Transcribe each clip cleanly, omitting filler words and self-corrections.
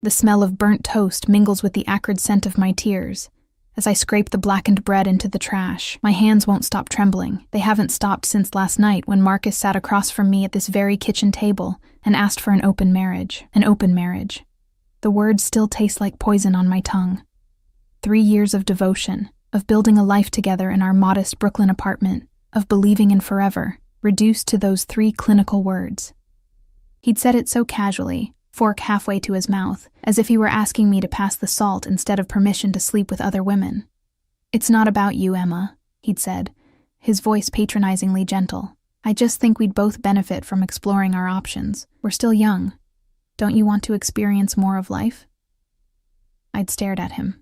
The smell of burnt toast mingles with the acrid scent of my tears. As I scrape the blackened bread into the trash, my hands won't stop trembling. They haven't stopped since last night when Marcus sat across from me at this very kitchen table and asked for an open marriage. An open marriage. The words still taste like poison on my tongue. 3 years of devotion, of building a life together in our modest Brooklyn apartment, of believing in forever, reduced to those 3 clinical words. He'd said it so casually, fork halfway to his mouth, as if he were asking me to pass the salt instead of permission to sleep with other women. "It's not about you, Emma," he'd said, his voice patronizingly gentle. "I just think we'd both benefit from exploring our options. We're still young. Don't you want to experience more of life?" I'd stared at him,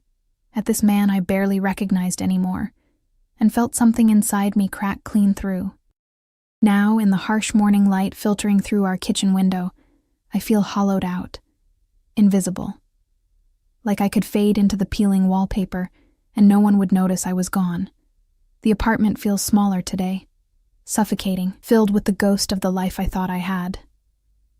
at this man I barely recognized anymore, and felt something inside me crack clean through. Now, in the harsh morning light filtering through our kitchen window, I feel hollowed out, invisible. Like I could fade into the peeling wallpaper, and no one would notice I was gone. The apartment feels smaller today, suffocating, filled with the ghost of the life I thought I had.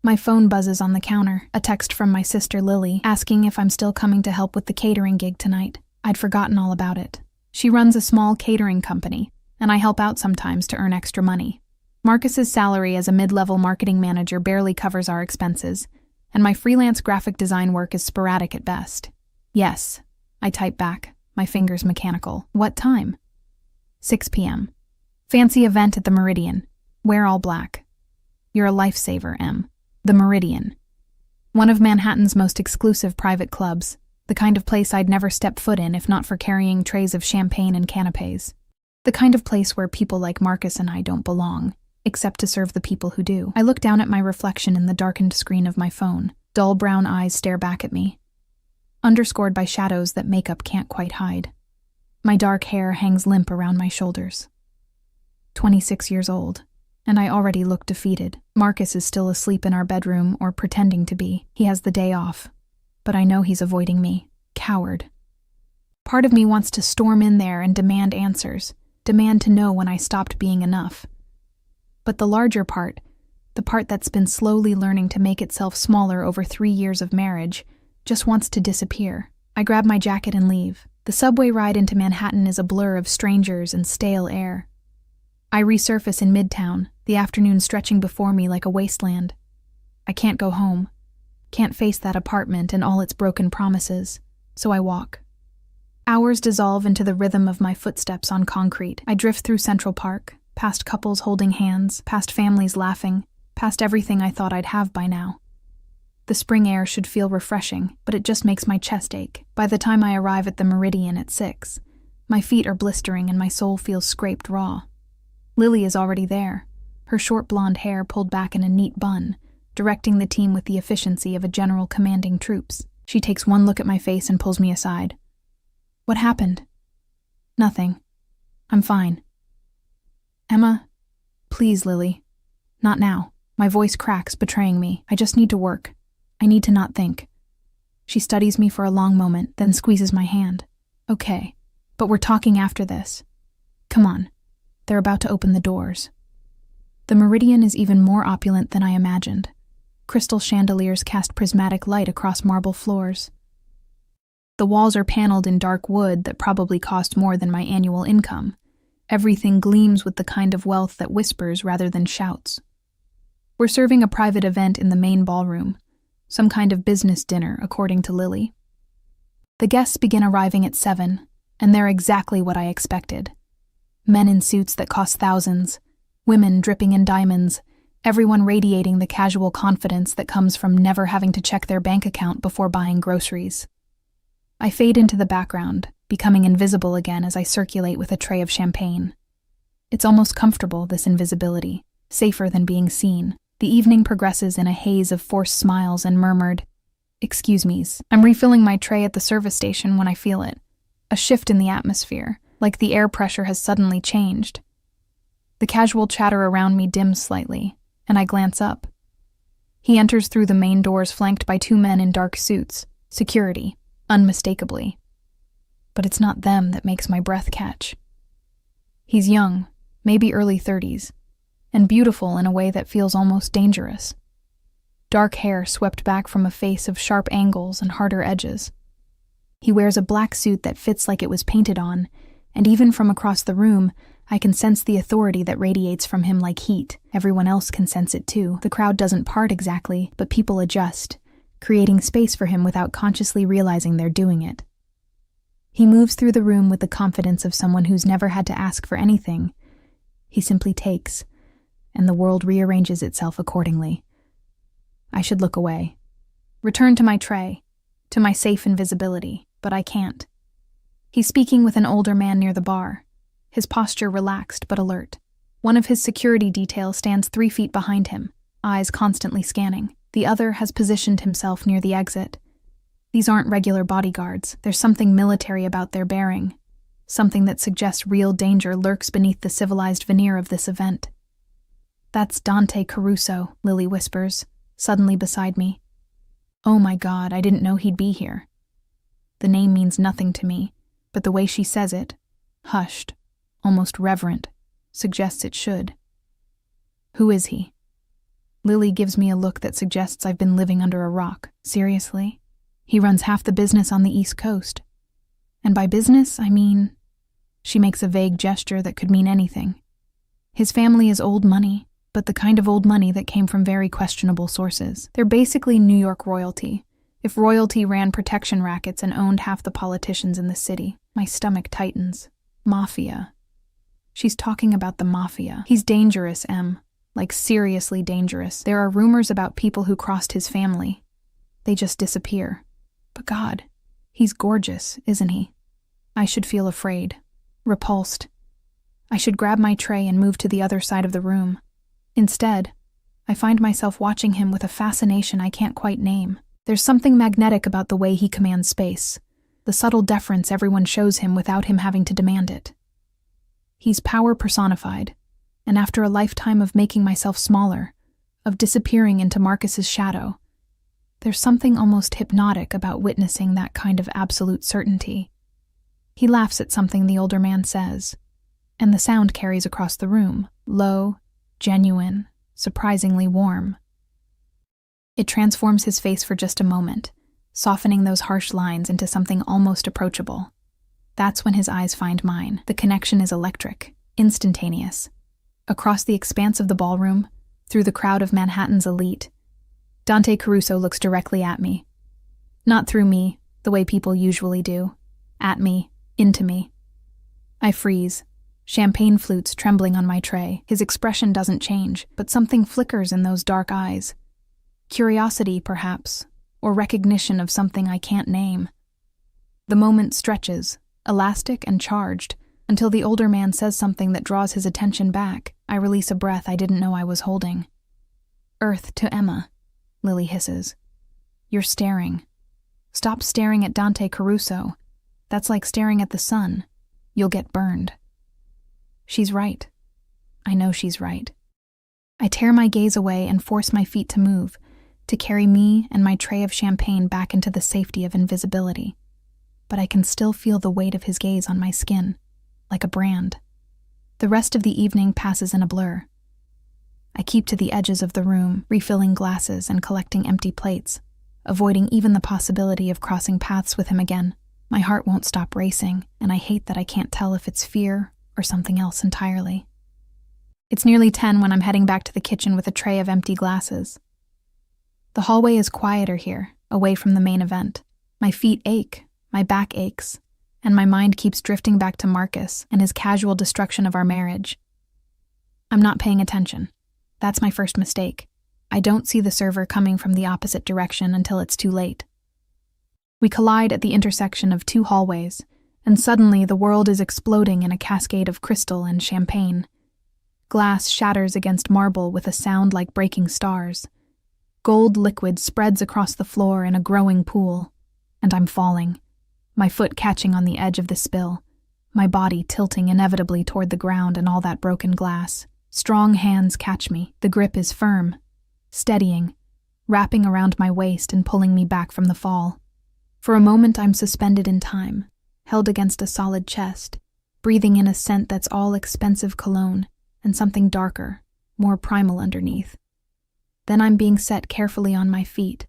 My phone buzzes on the counter, a text from my sister Lily, asking if I'm still coming to help with the catering gig tonight. I'd forgotten all about it. She runs a small catering company, and I help out sometimes to earn extra money. Marcus's salary as a mid-level marketing manager barely covers our expenses, and my freelance graphic design work is sporadic at best. "Yes," I type back, my fingers mechanical. "What time?" 6 p.m. "Fancy event at the Meridian. Wear all black." "You're a lifesaver, Em." The Meridian. One of Manhattan's most exclusive private clubs, the kind of place I'd never step foot in if not for carrying trays of champagne and canapes. The kind of place where people like Marcus and I don't belong, except to serve the people who do. I look down at my reflection in the darkened screen of my phone. Dull brown eyes stare back at me, underscored by shadows that makeup can't quite hide. My dark hair hangs limp around my shoulders. 26 years old, and I already look defeated. Marcus is still asleep in our bedroom, or pretending to be. He has the day off, but I know he's avoiding me. Coward. Part of me wants to storm in there and demand answers, demand to know when I stopped being enough. But the larger part, the part that's been slowly learning to make itself smaller over 3 years of marriage, just wants to disappear. I grab my jacket and leave. The subway ride into Manhattan is a blur of strangers and stale air. I resurface in Midtown, the afternoon stretching before me like a wasteland. I can't go home, can't face that apartment and all its broken promises, so I walk. Hours dissolve into the rhythm of my footsteps on concrete. I drift through Central Park, past couples holding hands, past families laughing, past everything I thought I'd have by now. The spring air should feel refreshing, but it just makes my chest ache. By the time I arrive at the Meridian at 6, my feet are blistering and my soul feels scraped raw. Lily is already there, her short blonde hair pulled back in a neat bun, directing the team with the efficiency of a general commanding troops. She takes one look at my face and pulls me aside. "What happened?" "Nothing. I'm fine." "Emma, please, Lily. Not now." My voice cracks, betraying me. "I just need to work. I need to not think." She studies me for a long moment, then squeezes my hand. "Okay, but we're talking after this. Come on." They're about to open the doors. The Meridian is even more opulent than I imagined. Crystal chandeliers cast prismatic light across marble floors. The walls are paneled in dark wood that probably cost more than my annual income. Everything gleams with the kind of wealth that whispers rather than shouts. We're serving a private event in the main ballroom, some kind of business dinner, according to Lily. The guests begin arriving at 7, and they're exactly what I expected. Men in suits that cost thousands, women dripping in diamonds, everyone radiating the casual confidence that comes from never having to check their bank account before buying groceries. I fade into the background, becoming invisible again as I circulate with a tray of champagne. It's almost comfortable, this invisibility, safer than being seen. The evening progresses in a haze of forced smiles and murmured, "Excuse me's." I'm refilling my tray at the service station when I feel it. A shift in the atmosphere, like the air pressure has suddenly changed. The casual chatter around me dims slightly, and I glance up. He enters through the main doors flanked by 2 men in dark suits, security, unmistakably. But it's not them that makes my breath catch. He's young, maybe early 30s, and beautiful in a way that feels almost dangerous. dark hair swept back from a face of sharp angles and harder edges. He wears a black suit that fits like it was painted on, and even from across the room, I can sense the authority that radiates from him like heat. Everyone else can sense it too. The crowd doesn't part exactly, but people adjust, creating space for him without consciously realizing they're doing it. He moves through the room with the confidence of someone who's never had to ask for anything. He simply takes, and the world rearranges itself accordingly. I should look away. Return to my tray, to my safe invisibility, but I can't. He's speaking with an older man near the bar, his posture relaxed but alert. One of his security detail stands 3 feet behind him, eyes constantly scanning. The other has positioned himself near the exit. These aren't regular bodyguards. There's something military about their bearing, something that suggests real danger lurks beneath the civilized veneer of this event. "That's Dante Caruso," Lily whispers, suddenly beside me. Oh my God, I didn't know he'd be here. The name means nothing to me, but the way she says it, hushed, almost reverent, suggests it should. Who is he? Lily gives me a look that suggests I've been living under a rock. Seriously? He runs half the business on the East Coast. And by business, I mean... She makes a vague gesture that could mean anything. His family is old money, but the kind of old money that came from very questionable sources. They're basically New York royalty. If royalty ran protection rackets and owned half the politicians in the city, my stomach tightens. Mafia. She's talking about the Mafia. He's dangerous, Em. Like seriously dangerous. There are rumors about people who crossed his family. They just disappear. But God, he's gorgeous, isn't he? I should feel afraid. Repulsed. I should grab my tray and move to the other side of the room. Instead, I find myself watching him with a fascination I can't quite name. There's something magnetic about the way he commands space, the subtle deference everyone shows him without him having to demand it. He's power personified, and after a lifetime of making myself smaller, of disappearing into Marcus's shadow, there's something almost hypnotic about witnessing that kind of absolute certainty. He laughs at something the older man says, and the sound carries across the room, low, genuine, surprisingly warm. It transforms his face for just a moment, softening those harsh lines into something almost approachable. That's when his eyes find mine. The connection is electric, instantaneous. Across the expanse of the ballroom, through the crowd of Manhattan's elite, Dante Caruso looks directly at me. Not through me, the way people usually do. At me, into me. I freeze, champagne flutes trembling on my tray. His expression doesn't change, but something flickers in those dark eyes. Curiosity, perhaps, or recognition of something I can't name. The moment stretches, elastic and charged, until the older man says something that draws his attention back. I release a breath I didn't know I was holding. "Earth to Emma," Lily hisses. "You're staring. Stop staring at Dante Caruso. That's like staring at the sun. You'll get burned." She's right. I know she's right. I tear my gaze away and force my feet to move, to carry me and my tray of champagne back into the safety of invisibility. But I can still feel the weight of his gaze on my skin, like a brand. The rest of the evening passes in a blur. I keep to the edges of the room, refilling glasses and collecting empty plates, avoiding even the possibility of crossing paths with him again. My heart won't stop racing, and I hate that I can't tell if it's fear or something else entirely. It's nearly 10 when I'm heading back to the kitchen with a tray of empty glasses. The hallway is quieter here, away from the main event. My feet ache, my back aches, and my mind keeps drifting back to Marcus and his casual destruction of our marriage. I'm not paying attention. That's my first mistake. I don't see the server coming from the opposite direction until it's too late. We collide at the intersection of 2 hallways, and suddenly the world is exploding in a cascade of crystal and champagne. Glass shatters against marble with a sound like breaking stars. Gold liquid spreads across the floor in a growing pool, and I'm falling, my foot catching on the edge of the spill, my body tilting inevitably toward the ground and all that broken glass. Strong hands catch me. The grip is firm, steadying, wrapping around my waist and pulling me back from the fall. For a moment I'm suspended in time, held against a solid chest, breathing in a scent that's all expensive cologne and something darker, more primal underneath. Then I'm being set carefully on my feet,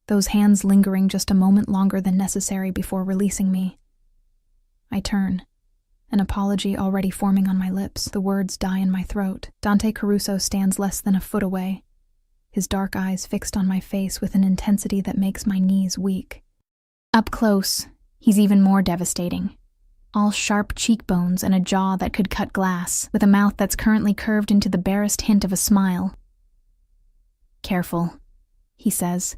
those hands lingering just a moment longer than necessary before releasing me. I turn, an apology already forming on my lips. The words die in my throat. Dante Caruso stands less than a foot away, his dark eyes fixed on my face with an intensity that makes my knees weak. Up close, he's even more devastating. All sharp cheekbones and a jaw that could cut glass, with a mouth that's currently curved into the barest hint of a smile. "Careful," he says,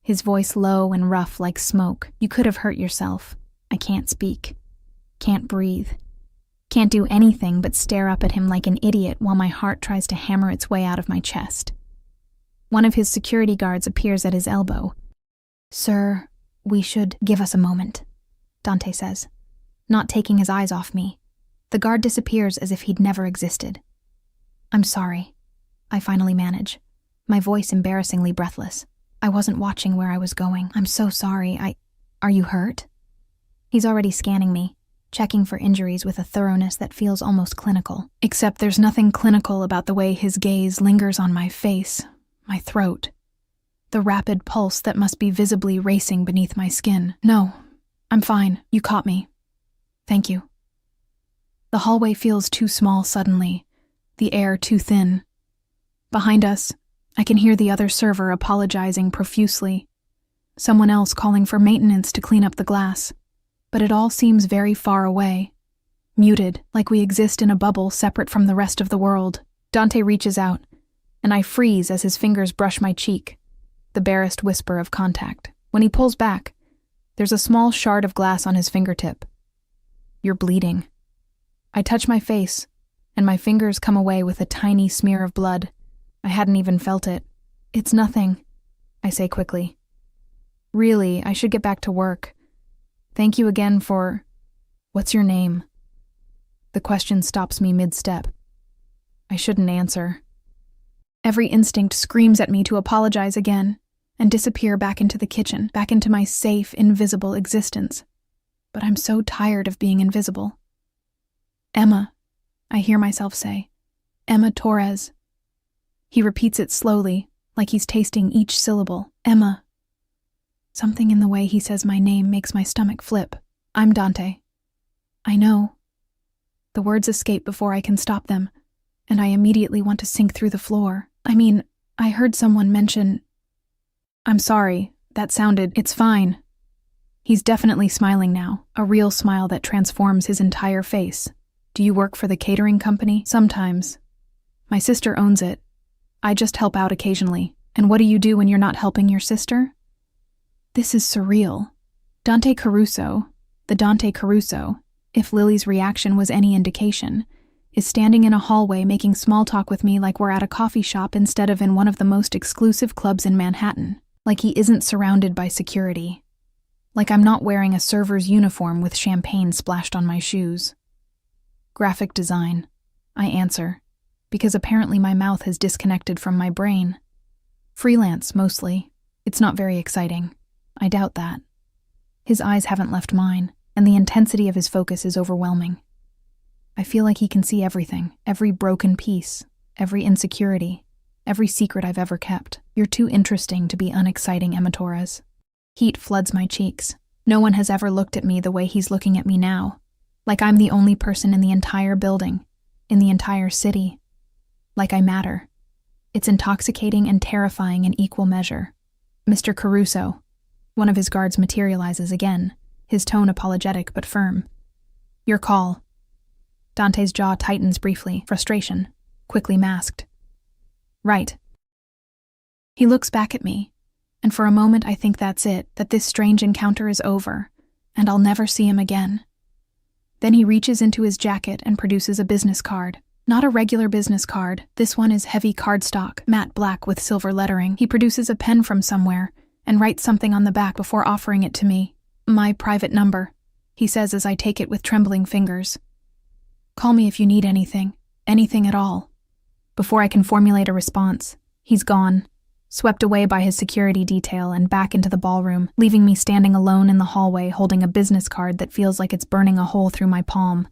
his voice low and rough like smoke. "You could have hurt yourself. I can't speak. Can't breathe. Can't do anything but stare up at him like an idiot while my heart tries to hammer its way out of my chest." One of his security guards appears at his elbow. "Sir, we should give us a moment," Dante says, not taking his eyes off me. The guard disappears as if he'd never existed. "I'm sorry," I finally manage, my voice embarrassingly breathless. "I wasn't watching where I was going. I'm so sorry. Are you hurt?" He's already scanning me, checking for injuries with a thoroughness that feels almost clinical. Except there's nothing clinical about the way his gaze lingers on my face, my throat, the rapid pulse that must be visibly racing beneath my skin. "No, I'm fine. You caught me. Thank you." The hallway feels too small suddenly, the air too thin. Behind us, I can hear the other server apologizing profusely, someone else calling for maintenance to clean up the glass. But it all seems very far away, muted, like we exist in a bubble separate from the rest of the world. Dante reaches out, and I freeze as his fingers brush my cheek, the barest whisper of contact. When he pulls back, there's a small shard of glass on his fingertip. "You're bleeding." I touch my face, and my fingers come away with a tiny smear of blood. I hadn't even felt it. "It's nothing," I say quickly. "Really, I should get back to work. Thank you again for... What's your name?" The question stops me mid-step. I shouldn't answer. Every instinct screams at me to apologize again and disappear back into the kitchen, back into my safe, invisible existence. But I'm so tired of being invisible. "Emma," I hear myself say. "Emma Torres." He repeats it slowly, like he's tasting each syllable. "Emma." Something in the way he says my name makes my stomach flip. "I'm Dante." "I know." The words escape before I can stop them, and I immediately want to sink through the floor. I heard someone mention... "I'm sorry, that sounded... It's fine." He's definitely smiling now, a real smile that transforms his entire face. "Do you work for the catering company?" "Sometimes. My sister owns it. I just help out occasionally." "And what do you do when you're not helping your sister?" This is surreal. Dante Caruso, the Dante Caruso, if Lily's reaction was any indication, is standing in a hallway making small talk with me like we're at a coffee shop instead of in one of the most exclusive clubs in Manhattan. Like he isn't surrounded by security. Like I'm not wearing a server's uniform with champagne splashed on my shoes. "Graphic design," I answer, because apparently my mouth has disconnected from my brain. "Freelance, mostly. It's not very exciting." I doubt that. His eyes haven't left mine, and the intensity of his focus is overwhelming. I feel like he can see everything, every broken piece, every insecurity, every secret I've ever kept. "You're too interesting to be unexciting, Emma Torres." Heat floods my cheeks. No one has ever looked at me the way he's looking at me now, like I'm the only person in the entire building, in the entire city. Like I matter. It's intoxicating and terrifying in equal measure. "Mr. Caruso." One of his guards materializes again, his tone apologetic but firm. "Your call." Dante's jaw tightens briefly, frustration, quickly masked. "Right." He looks back at me, and for a moment I think that's it, that this strange encounter is over, and I'll never see him again. Then he reaches into his jacket and produces a business card. Not a regular business card, this one is heavy cardstock, matte black with silver lettering. He produces a pen from somewhere, and writes something on the back before offering it to me. "My private number," he says as I take it with trembling fingers. "Call me if you need anything at all." Before I can formulate a response, he's gone, swept away by his security detail and back into the ballroom, leaving me standing alone in the hallway holding a business card that feels like it's burning a hole through my palm.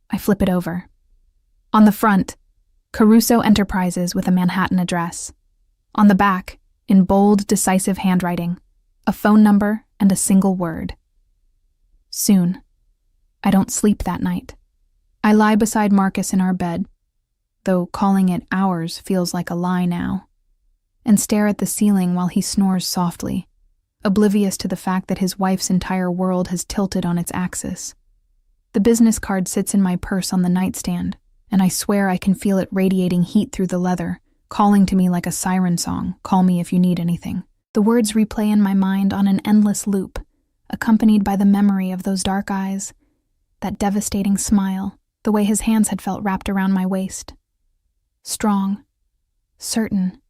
I flip it over. On the front, Caruso Enterprises with a Manhattan address. On the back, in bold, decisive handwriting, a phone number and a single word. Soon. I don't sleep that night. I lie beside Marcus in our bed, though calling it ours feels like a lie now, and stare at the ceiling while he snores softly, oblivious to the fact that his wife's entire world has tilted on its axis. The business card sits in my purse on the nightstand, and I swear I can feel it radiating heat through the leather, calling to me like a siren song, "Call me if you need anything." The words replay in my mind on an endless loop, accompanied by the memory of those dark eyes, that devastating smile, the way his hands had felt wrapped around my waist. Strong, certain,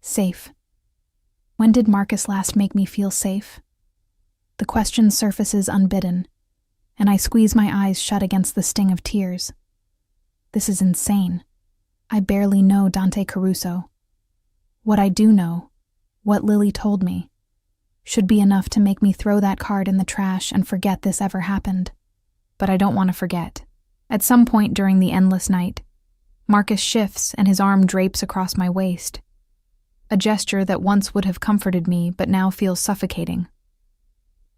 safe. When did Marcus last make me feel safe? The question surfaces unbidden, and I squeeze my eyes shut against the sting of tears. This is insane. I barely know Dante Caruso. What I do know, what Lily told me, should be enough to make me throw that card in the trash and forget this ever happened. But I don't want to forget. At some point during the endless night, Marcus shifts and his arm drapes across my waist. A gesture that once would have comforted me but now feels suffocating.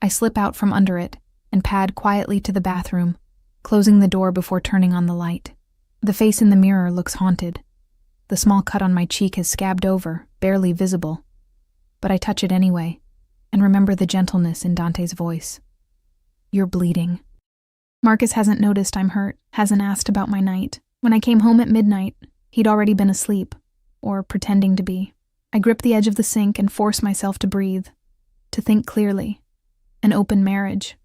I slip out from under it and pad quietly to the bathroom, closing the door before turning on the light. The face in the mirror looks haunted. The small cut on my cheek has scabbed over, barely visible. But I touch it anyway, and remember the gentleness in Dante's voice. "You're bleeding." Marcus hasn't noticed I'm hurt, hasn't asked about my night. When I came home at midnight, he'd already been asleep, or pretending to be. I grip the edge of the sink and force myself to breathe, to think clearly. An open marriage.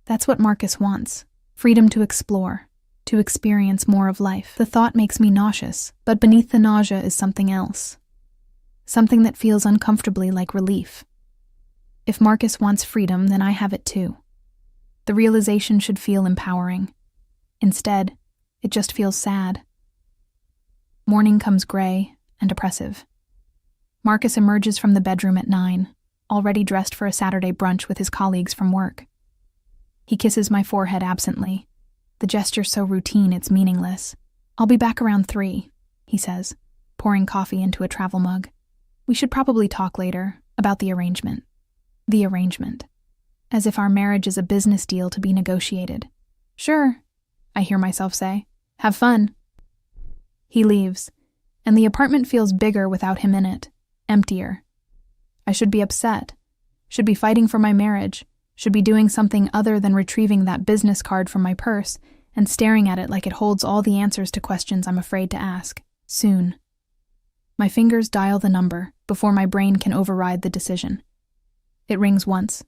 That's what Marcus wants. Freedom to explore, to experience more of life. The thought makes me nauseous, but beneath the nausea is something else. Something that feels uncomfortably like relief. If Marcus wants freedom, then I have it too. The realization should feel empowering. Instead, it just feels sad. Morning comes gray and oppressive. Marcus emerges from the bedroom at 9, already dressed for a Saturday brunch with his colleagues from work. He kisses my forehead absently, the gesture so routine it's meaningless. "I'll be back around 3, he says, pouring coffee into a travel mug. "We should probably talk later about the arrangement." The arrangement. As if our marriage is a business deal to be negotiated. "Sure," I hear myself say. "Have fun." He leaves, and the apartment feels bigger without him in it, emptier. I should be upset, should be fighting for my marriage, should be doing something other than retrieving that business card from my purse and staring at it like it holds all the answers to questions I'm afraid to ask. Soon. My fingers dial the number before my brain can override the decision. It rings once.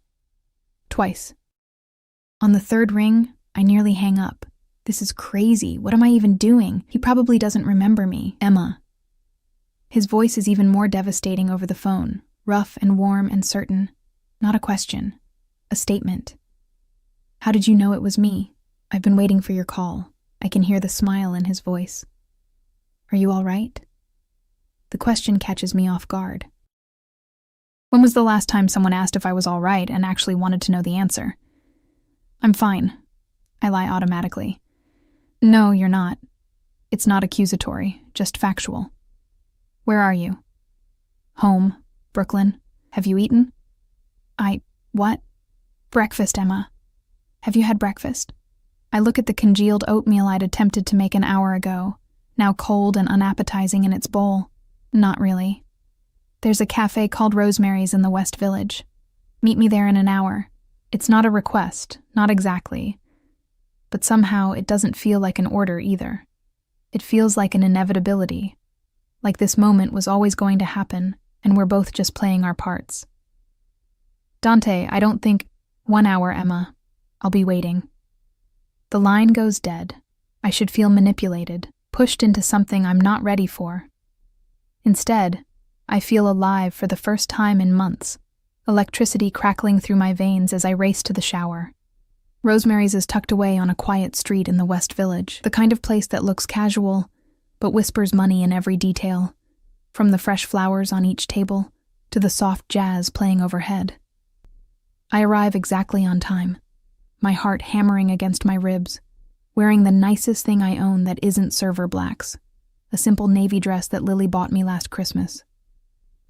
Twice. On the third ring, I nearly hang up. This is crazy. What am I even doing? He probably doesn't remember me. Emma. His voice is even more devastating over the phone, rough and warm and certain. Not a question. A statement. "How did you know it was me? I've been waiting for your call." I can hear the smile in his voice. "Are you all right?" The question catches me off guard. When was the last time someone asked if I was all right and actually wanted to know the answer? "I'm fine." I lie automatically. "No, you're not. It's not accusatory, just factual." "Where are you?" "Home. Brooklyn. Have you eaten?" What? "Breakfast, Emma. Have you had breakfast?" I look at the congealed oatmeal I'd attempted to make an hour ago, now cold and unappetizing in its bowl. Not really. "There's a cafe called Rosemary's in the West Village. Meet me there in an hour." It's not a request, not exactly. But somehow it doesn't feel like an order either. It feels like an inevitability. Like this moment was always going to happen, and we're both just playing our parts. "Dante, I don't think—" "1 hour, Emma. I'll be waiting." The line goes dead. I should feel manipulated, pushed into something I'm not ready for. Instead, I feel alive for the first time in months, electricity crackling through my veins as I race to the shower. Rosemary's is tucked away on a quiet street in the West Village, the kind of place that looks casual, but whispers money in every detail, from the fresh flowers on each table to the soft jazz playing overhead. I arrive exactly on time, my heart hammering against my ribs, wearing the nicest thing I own that isn't server blacks, a simple navy dress that Lily bought me last Christmas.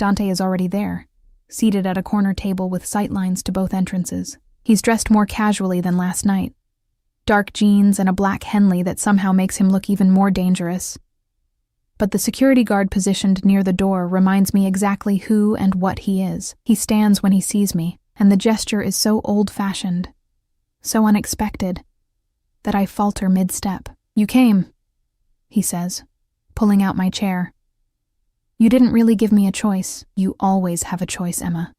Dante is already there, seated at a corner table with sightlines to both entrances. He's dressed more casually than last night. Dark jeans and a black Henley that somehow makes him look even more dangerous. But the security guard positioned near the door reminds me exactly who and what he is. He stands when he sees me, and the gesture is so old-fashioned, so unexpected, that I falter mid-step. "You came," he says, pulling out my chair. "You didn't really give me a choice. You always have a choice, Emma."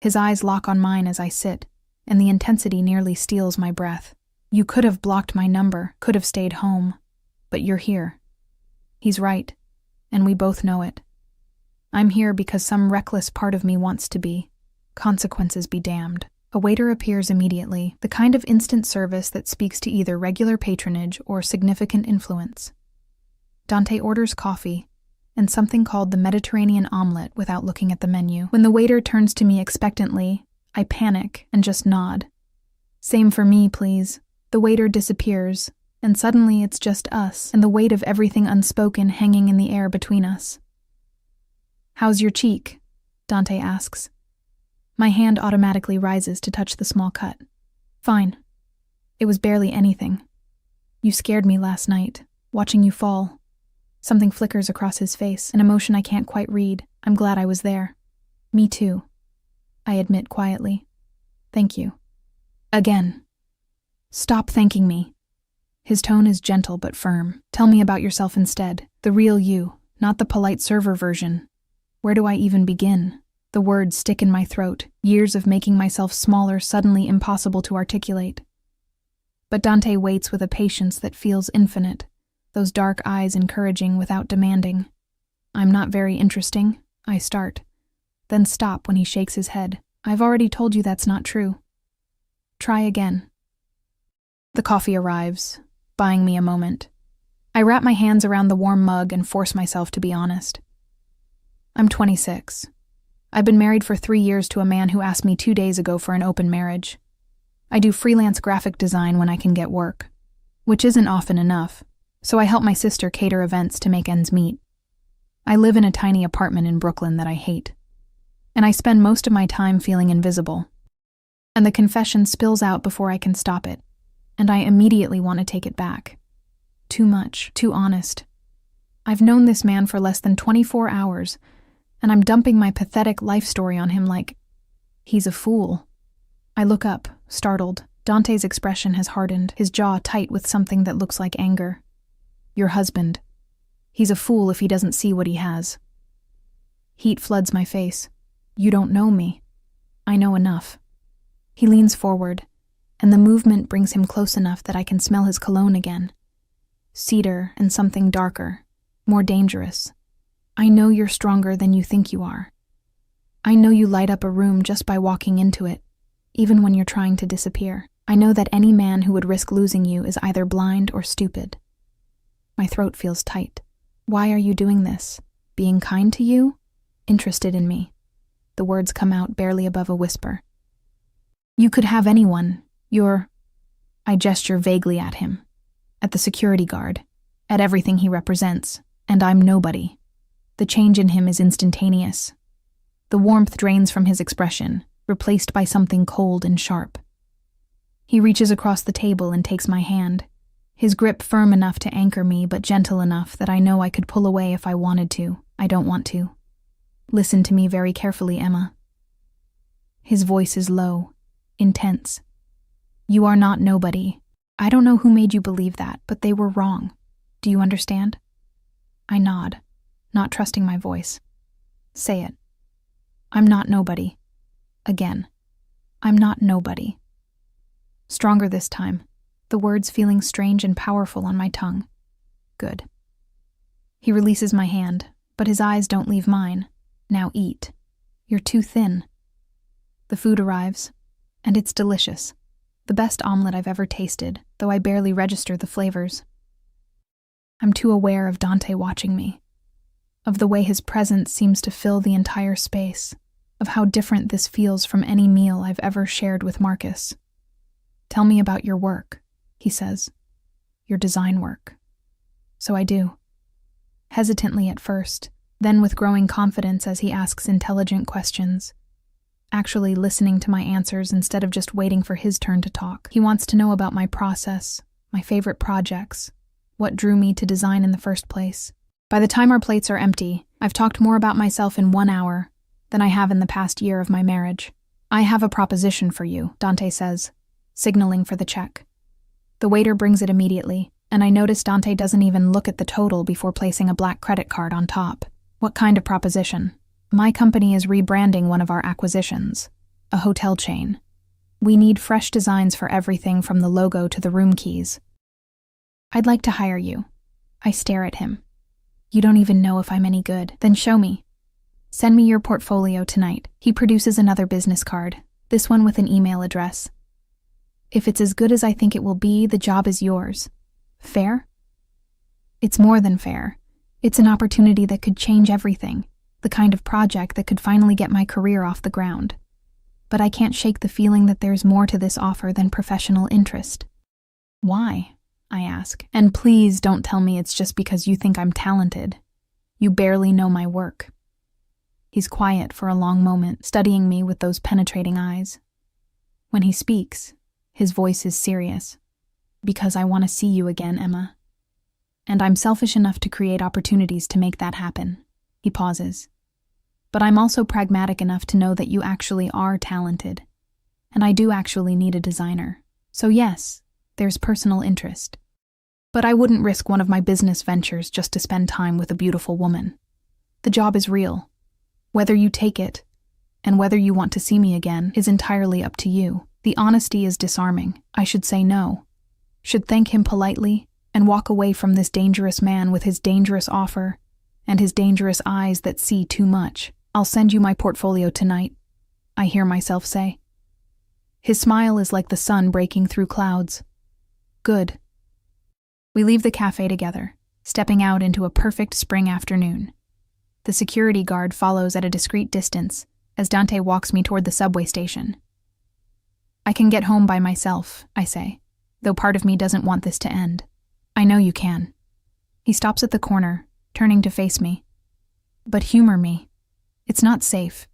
His eyes lock on mine as I sit, and the intensity nearly steals my breath. "You could have blocked my number, could have stayed home, but you're here." He's right, and we both know it. I'm here because some reckless part of me wants to be. Consequences be damned. A waiter appears immediately, the kind of instant service that speaks to either regular patronage or significant influence. Dante orders coffee and something called the Mediterranean omelet without looking at the menu. When the waiter turns to me expectantly, I panic and just nod. "Same for me, please." The waiter disappears, and suddenly it's just us and the weight of everything unspoken hanging in the air between us. "How's your cheek?" Dante asks. My hand automatically rises to touch the small cut. "Fine. It was barely anything. You scared me last night, watching you fall." Something flickers across his face, an emotion I can't quite read. "I'm glad I was there." "Me too," I admit quietly. "Thank you." Again. "Stop thanking me." His tone is gentle but firm. "Tell me about yourself instead. The real you, not the polite server version. Where do I even begin?" The words stick in my throat, years of making myself smaller suddenly impossible to articulate. But Dante waits with a patience that feels infinite, those dark eyes encouraging without demanding. "I'm not very interesting," I start, then stop when he shakes his head. "I've already told you that's not true. Try again." The coffee arrives, buying me a moment. I wrap my hands around the warm mug and force myself to be honest. I'm 26. I've been married for 3 years to a man who asked me 2 days ago for an open marriage. I do freelance graphic design when I can get work, which isn't often enough, so I help my sister cater events to make ends meet. I live in a tiny apartment in Brooklyn that I hate, and I spend most of my time feeling invisible. And the confession spills out before I can stop it, and I immediately want to take it back. Too much, too honest. I've known this man for less than 24 hours, and I'm dumping my pathetic life story on him like he's a fool. I look up, startled. Dante's expression has hardened, his jaw tight with something that looks like anger. "Your husband. He's a fool if he doesn't see what he has." Heat floods my face. "You don't know me." "I know enough." He leans forward, and the movement brings him close enough that I can smell his cologne again. Cedar and something darker, more dangerous. "I know you're stronger than you think you are. I know you light up a room just by walking into it, even when you're trying to disappear. I know that any man who would risk losing you is either blind or stupid." My throat feels tight. "Why are you doing this? Being kind to you? Interested in me?" The words come out barely above a whisper. "You could have anyone. You're—" I gesture vaguely at him, at the security guard, at everything he represents, and I'm nobody. The change in him is instantaneous. The warmth drains from his expression, replaced by something cold and sharp. He reaches across the table and takes my hand, his grip firm enough to anchor me but gentle enough that I know I could pull away if I wanted to. I don't want to. "Listen to me very carefully, Emma." His voice is low, intense. "You are not nobody. I don't know who made you believe that, but they were wrong. Do you understand?" I nod, not trusting my voice. "Say it." "I'm not nobody." Again. "I'm not nobody." Stronger this time, the words feeling strange and powerful on my tongue. Good. He releases my hand, but his eyes don't leave mine. "Now eat. You're too thin." The food arrives, and it's delicious. The best omelet I've ever tasted, though I barely register the flavors. I'm too aware of Dante watching me, of the way his presence seems to fill the entire space, of how different this feels from any meal I've ever shared with Marcus. "Tell me about your work," he says. "Your design work." So I do. Hesitantly at first, Then with growing confidence as he asks intelligent questions, actually listening to my answers instead of just waiting for his turn to talk. He wants to know about my process, my favorite projects, what drew me to design in the first place. By the time our plates are empty, I've talked more about myself in 1 hour than I have in the past year of my marriage. I have a proposition for you, Dante says, signaling for the check. The waiter brings it immediately, and I notice Dante doesn't even look at the total before placing a black credit card on top. What kind of proposition? My company is rebranding one of our acquisitions, a hotel chain. We need fresh designs for everything from the logo to the room keys. I'd like to hire you. I stare at him. You don't even know if I'm any good. Then show me. Send me your portfolio tonight. He produces another business card, this one with an email address. If it's as good as I think it will be, the job is yours. Fair? It's more than fair. It's an opportunity that could change everything, the kind of project that could finally get my career off the ground. But I can't shake the feeling that there's more to this offer than professional interest. Why? I ask. And please don't tell me it's just because you think I'm talented. You barely know my work. He's quiet for a long moment, studying me with those penetrating eyes. When he speaks, his voice is serious. Because I want to see you again, Emma. And I'm selfish enough to create opportunities to make that happen. He pauses. But I'm also pragmatic enough to know that you actually are talented. And I do actually need a designer. So yes, there's personal interest. But I wouldn't risk one of my business ventures just to spend time with a beautiful woman. The job is real. Whether you take it, and whether you want to see me again, is entirely up to you. The honesty is disarming. I should say no. Should thank him politely, and walk away from this dangerous man with his dangerous offer, and his dangerous eyes that see too much. I'll send you my portfolio tonight, I hear myself say. His smile is like the sun breaking through clouds. Good. We leave the cafe together, stepping out into a perfect spring afternoon. The security guard follows at a discreet distance as Dante walks me toward the subway station. I can get home by myself, I say, though part of me doesn't want this to end. I know you can. He stops at the corner, turning to face me. But humor me. It's not safe.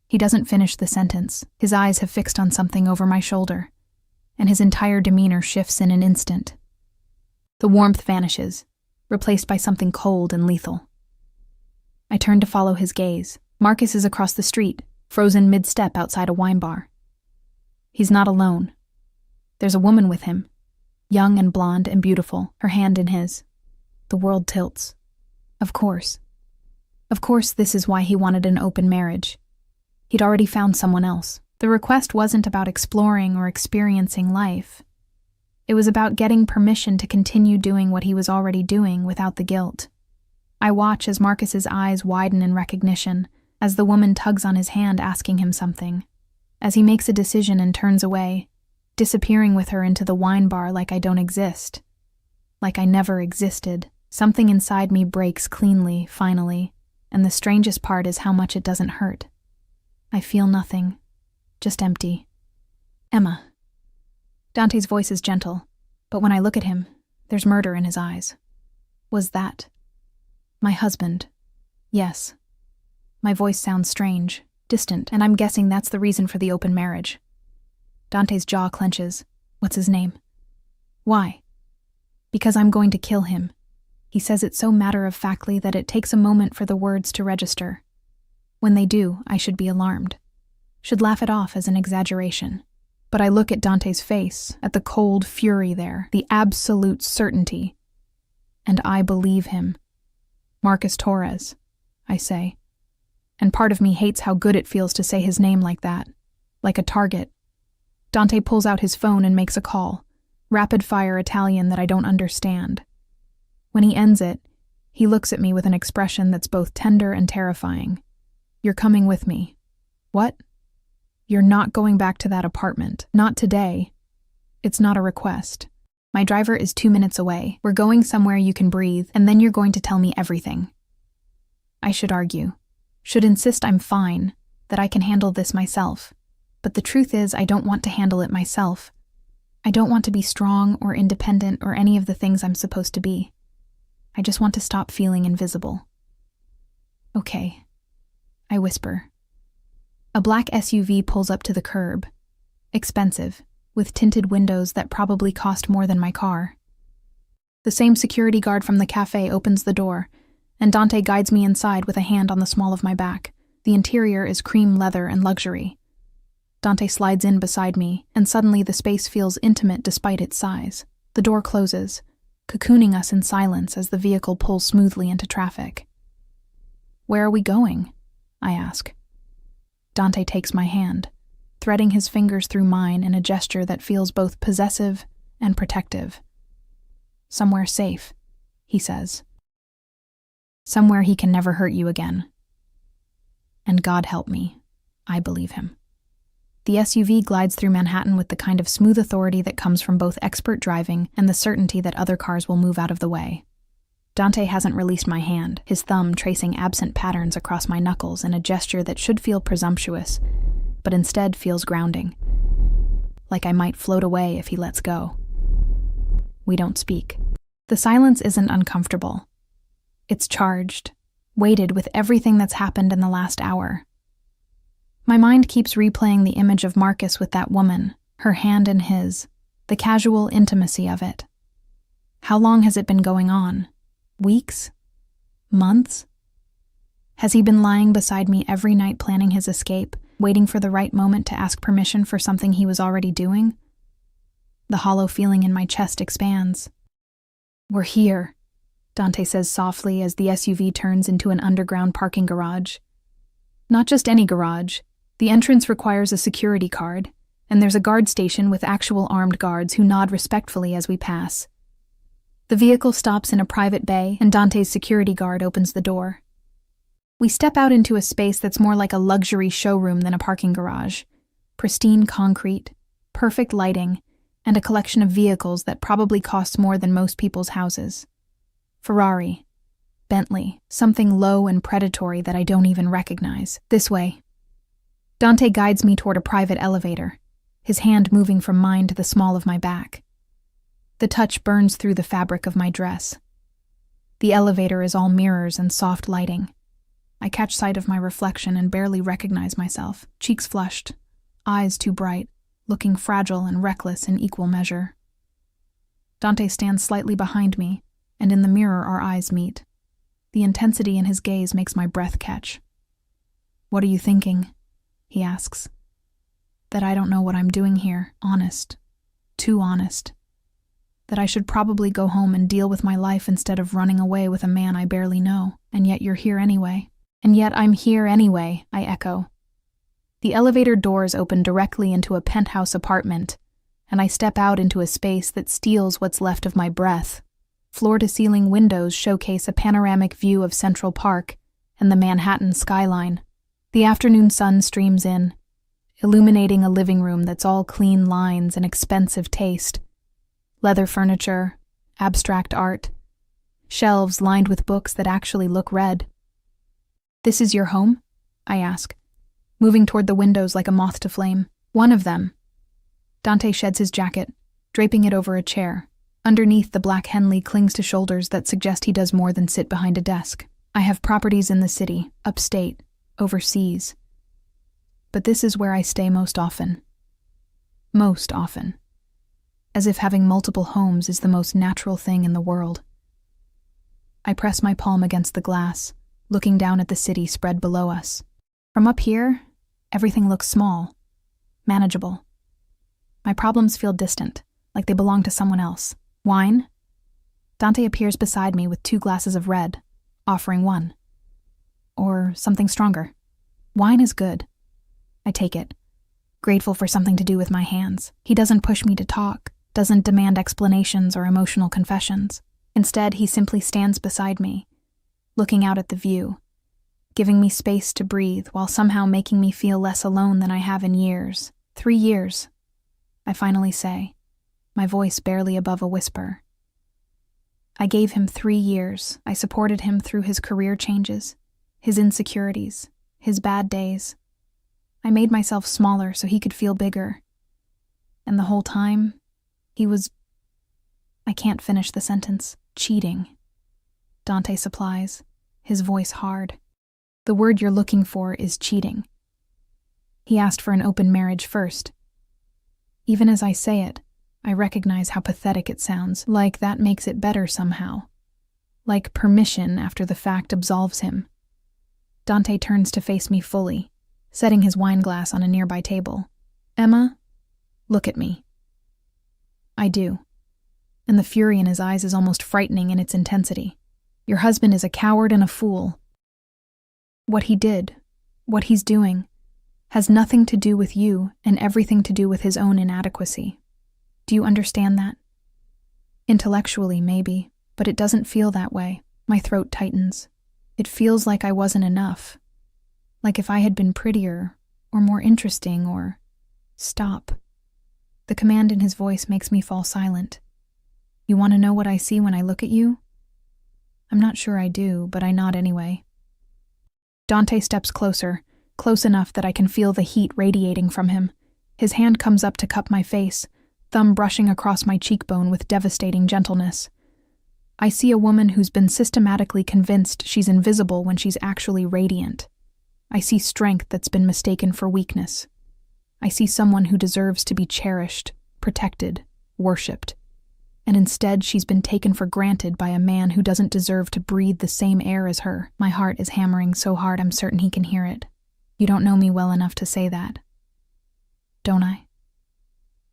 He doesn't finish the sentence. His eyes have fixed on something over my shoulder, and his entire demeanor shifts in an instant. The warmth vanishes, replaced by something cold and lethal. I turn to follow his gaze. Marcus is across the street, frozen mid-step outside a wine bar. He's not alone. There's a woman with him, young and blonde and beautiful, her hand in his. The world tilts. Of course. Of course, this is why he wanted an open marriage. He'd already found someone else. The request wasn't about exploring or experiencing life. It was about getting permission to continue doing what he was already doing without the guilt. I watch as Marcus's eyes widen in recognition, as the woman tugs on his hand asking him something, as he makes a decision and turns away, disappearing with her into the wine bar like I don't exist. Like I never existed. Something inside me breaks cleanly, finally, and the strangest part is how much it doesn't hurt. I feel nothing, just empty. Emma. Dante's voice is gentle, but when I look at him, there's murder in his eyes. Was that my husband? Yes. My voice sounds strange, distant, and I'm guessing that's the reason for the open marriage. Dante's jaw clenches. What's his name? Why? Because I'm going to kill him. He says it so matter-of-factly that it takes a moment for the words to register. When they do, I should be alarmed. Should laugh it off as an exaggeration. But I look at Dante's face, at the cold fury there, the absolute certainty. And I believe him. Marcus Torres, I say. And part of me hates how good it feels to say his name like that. Like a target. Dante pulls out his phone and makes a call. Rapid-fire Italian that I don't understand. When he ends it, he looks at me with an expression that's both tender and terrifying. You're coming with me. What? You're not going back to that apartment. Not today. It's not a request. My driver is 2 minutes away. We're going somewhere you can breathe, and then you're going to tell me everything. I should argue. Should insist I'm fine, that I can handle this myself. But the truth is, I don't want to handle it myself. I don't want to be strong or independent or any of the things I'm supposed to be. I just want to stop feeling invisible. Okay, I whisper. A black SUV pulls up to the curb. Expensive, with tinted windows that probably cost more than my car. The same security guard from the cafe opens the door, and Dante guides me inside with a hand on the small of my back. The interior is cream leather and luxury. Dante slides in beside me, and suddenly the space feels intimate despite its size. The door closes, cocooning us in silence as the vehicle pulls smoothly into traffic. Where are we going? I ask. Dante takes my hand, threading his fingers through mine in a gesture that feels both possessive and protective. Somewhere safe, he says. Somewhere he can never hurt you again. And God help me, I believe him. The SUV glides through Manhattan with the kind of smooth authority that comes from both expert driving and the certainty that other cars will move out of the way. Dante hasn't released my hand, his thumb tracing absent patterns across my knuckles in a gesture that should feel presumptuous, but instead feels grounding. Like I might float away if he lets go. We don't speak. The silence isn't uncomfortable. It's charged, weighted with everything that's happened in the last hour. My mind keeps replaying the image of Marcus with that woman, her hand in his, the casual intimacy of it. How long has it been going on? Weeks? Months? Has he been lying beside me every night planning his escape, waiting for the right moment to ask permission for something he was already doing? The hollow feeling in my chest expands. We're here, Dante says softly as the SUV turns into an underground parking garage. Not just any garage. The entrance requires a security card, and there's a guard station with actual armed guards who nod respectfully as we pass. The vehicle stops in a private bay, and Dante's security guard opens the door. We step out into a space that's more like a luxury showroom than a parking garage. Pristine concrete, perfect lighting, and a collection of vehicles that probably cost more than most people's houses. Ferrari, Bentley, something low and predatory that I don't even recognize. This way. Dante guides me toward a private elevator, his hand moving from mine to the small of my back. The touch burns through the fabric of my dress. The elevator is all mirrors and soft lighting. I catch sight of my reflection and barely recognize myself, cheeks flushed, eyes too bright, looking fragile and reckless in equal measure. Dante stands slightly behind me, and in the mirror our eyes meet. The intensity in his gaze makes my breath catch. "What are you thinking?" he asks. That I don't know what I'm doing here, honest. Too honest. That I should probably go home and deal with my life instead of running away with a man I barely know, and yet you're here anyway. And yet I'm here anyway, I echo. The elevator doors open directly into a penthouse apartment, and I step out into a space that steals what's left of my breath. Floor-to-ceiling windows showcase a panoramic view of Central Park and the Manhattan skyline. The afternoon sun streams in, illuminating a living room that's all clean lines and expensive taste. Leather furniture, abstract art, shelves lined with books that actually look read. "This is your home?" I ask, moving toward the windows like a moth to flame. "One of them." Dante sheds his jacket, draping it over a chair. Underneath, the black Henley clings to shoulders that suggest he does more than sit behind a desk. "I have properties in the city, upstate, overseas. But this is where I stay most often. Most often. As if having multiple homes is the most natural thing in the world." I press my palm against the glass, looking down at the city spread below us. From up here, everything looks small, manageable. My problems feel distant, like they belong to someone else. "Wine?" Dante appears beside me with 2 glasses of red, offering one. "Or something stronger." "Wine is good." I take it, grateful for something to do with my hands. He doesn't push me to talk, doesn't demand explanations or emotional confessions. Instead, he simply stands beside me, looking out at the view, giving me space to breathe while somehow making me feel less alone than I have in years. 3 years, I finally say, my voice barely above a whisper. I gave him 3 years. I supported him through his career changes, his insecurities, his bad days. I made myself smaller so he could feel bigger. And the whole time, he was... I can't finish the sentence. Cheating. Dante supplies, his voice hard. The word you're looking for is cheating. He asked for an open marriage first. Even as I say it, I recognize how pathetic it sounds, like that makes it better somehow. Like permission after the fact absolves him. Dante turns to face me fully, setting his wineglass on a nearby table. Emma, look at me. I do. And the fury in his eyes is almost frightening in its intensity. Your husband is a coward and a fool. What he did, what he's doing, has nothing to do with you and everything to do with his own inadequacy. Do you understand that? Intellectually, maybe, but it doesn't feel that way. My throat tightens. It feels like I wasn't enough. Like if I had been prettier, or more interesting, or... Stop. The command in his voice makes me fall silent. You want to know what I see when I look at you? I'm not sure I do, but I nod anyway. Dante steps closer, close enough that I can feel the heat radiating from him. His hand comes up to cup my face, thumb brushing across my cheekbone with devastating gentleness. I see a woman who's been systematically convinced she's invisible when she's actually radiant. I see strength that's been mistaken for weakness. I see someone who deserves to be cherished, protected, worshipped. And instead she's been taken for granted by a man who doesn't deserve to breathe the same air as her. My heart is hammering so hard I'm certain he can hear it. You don't know me well enough to say that. Don't I?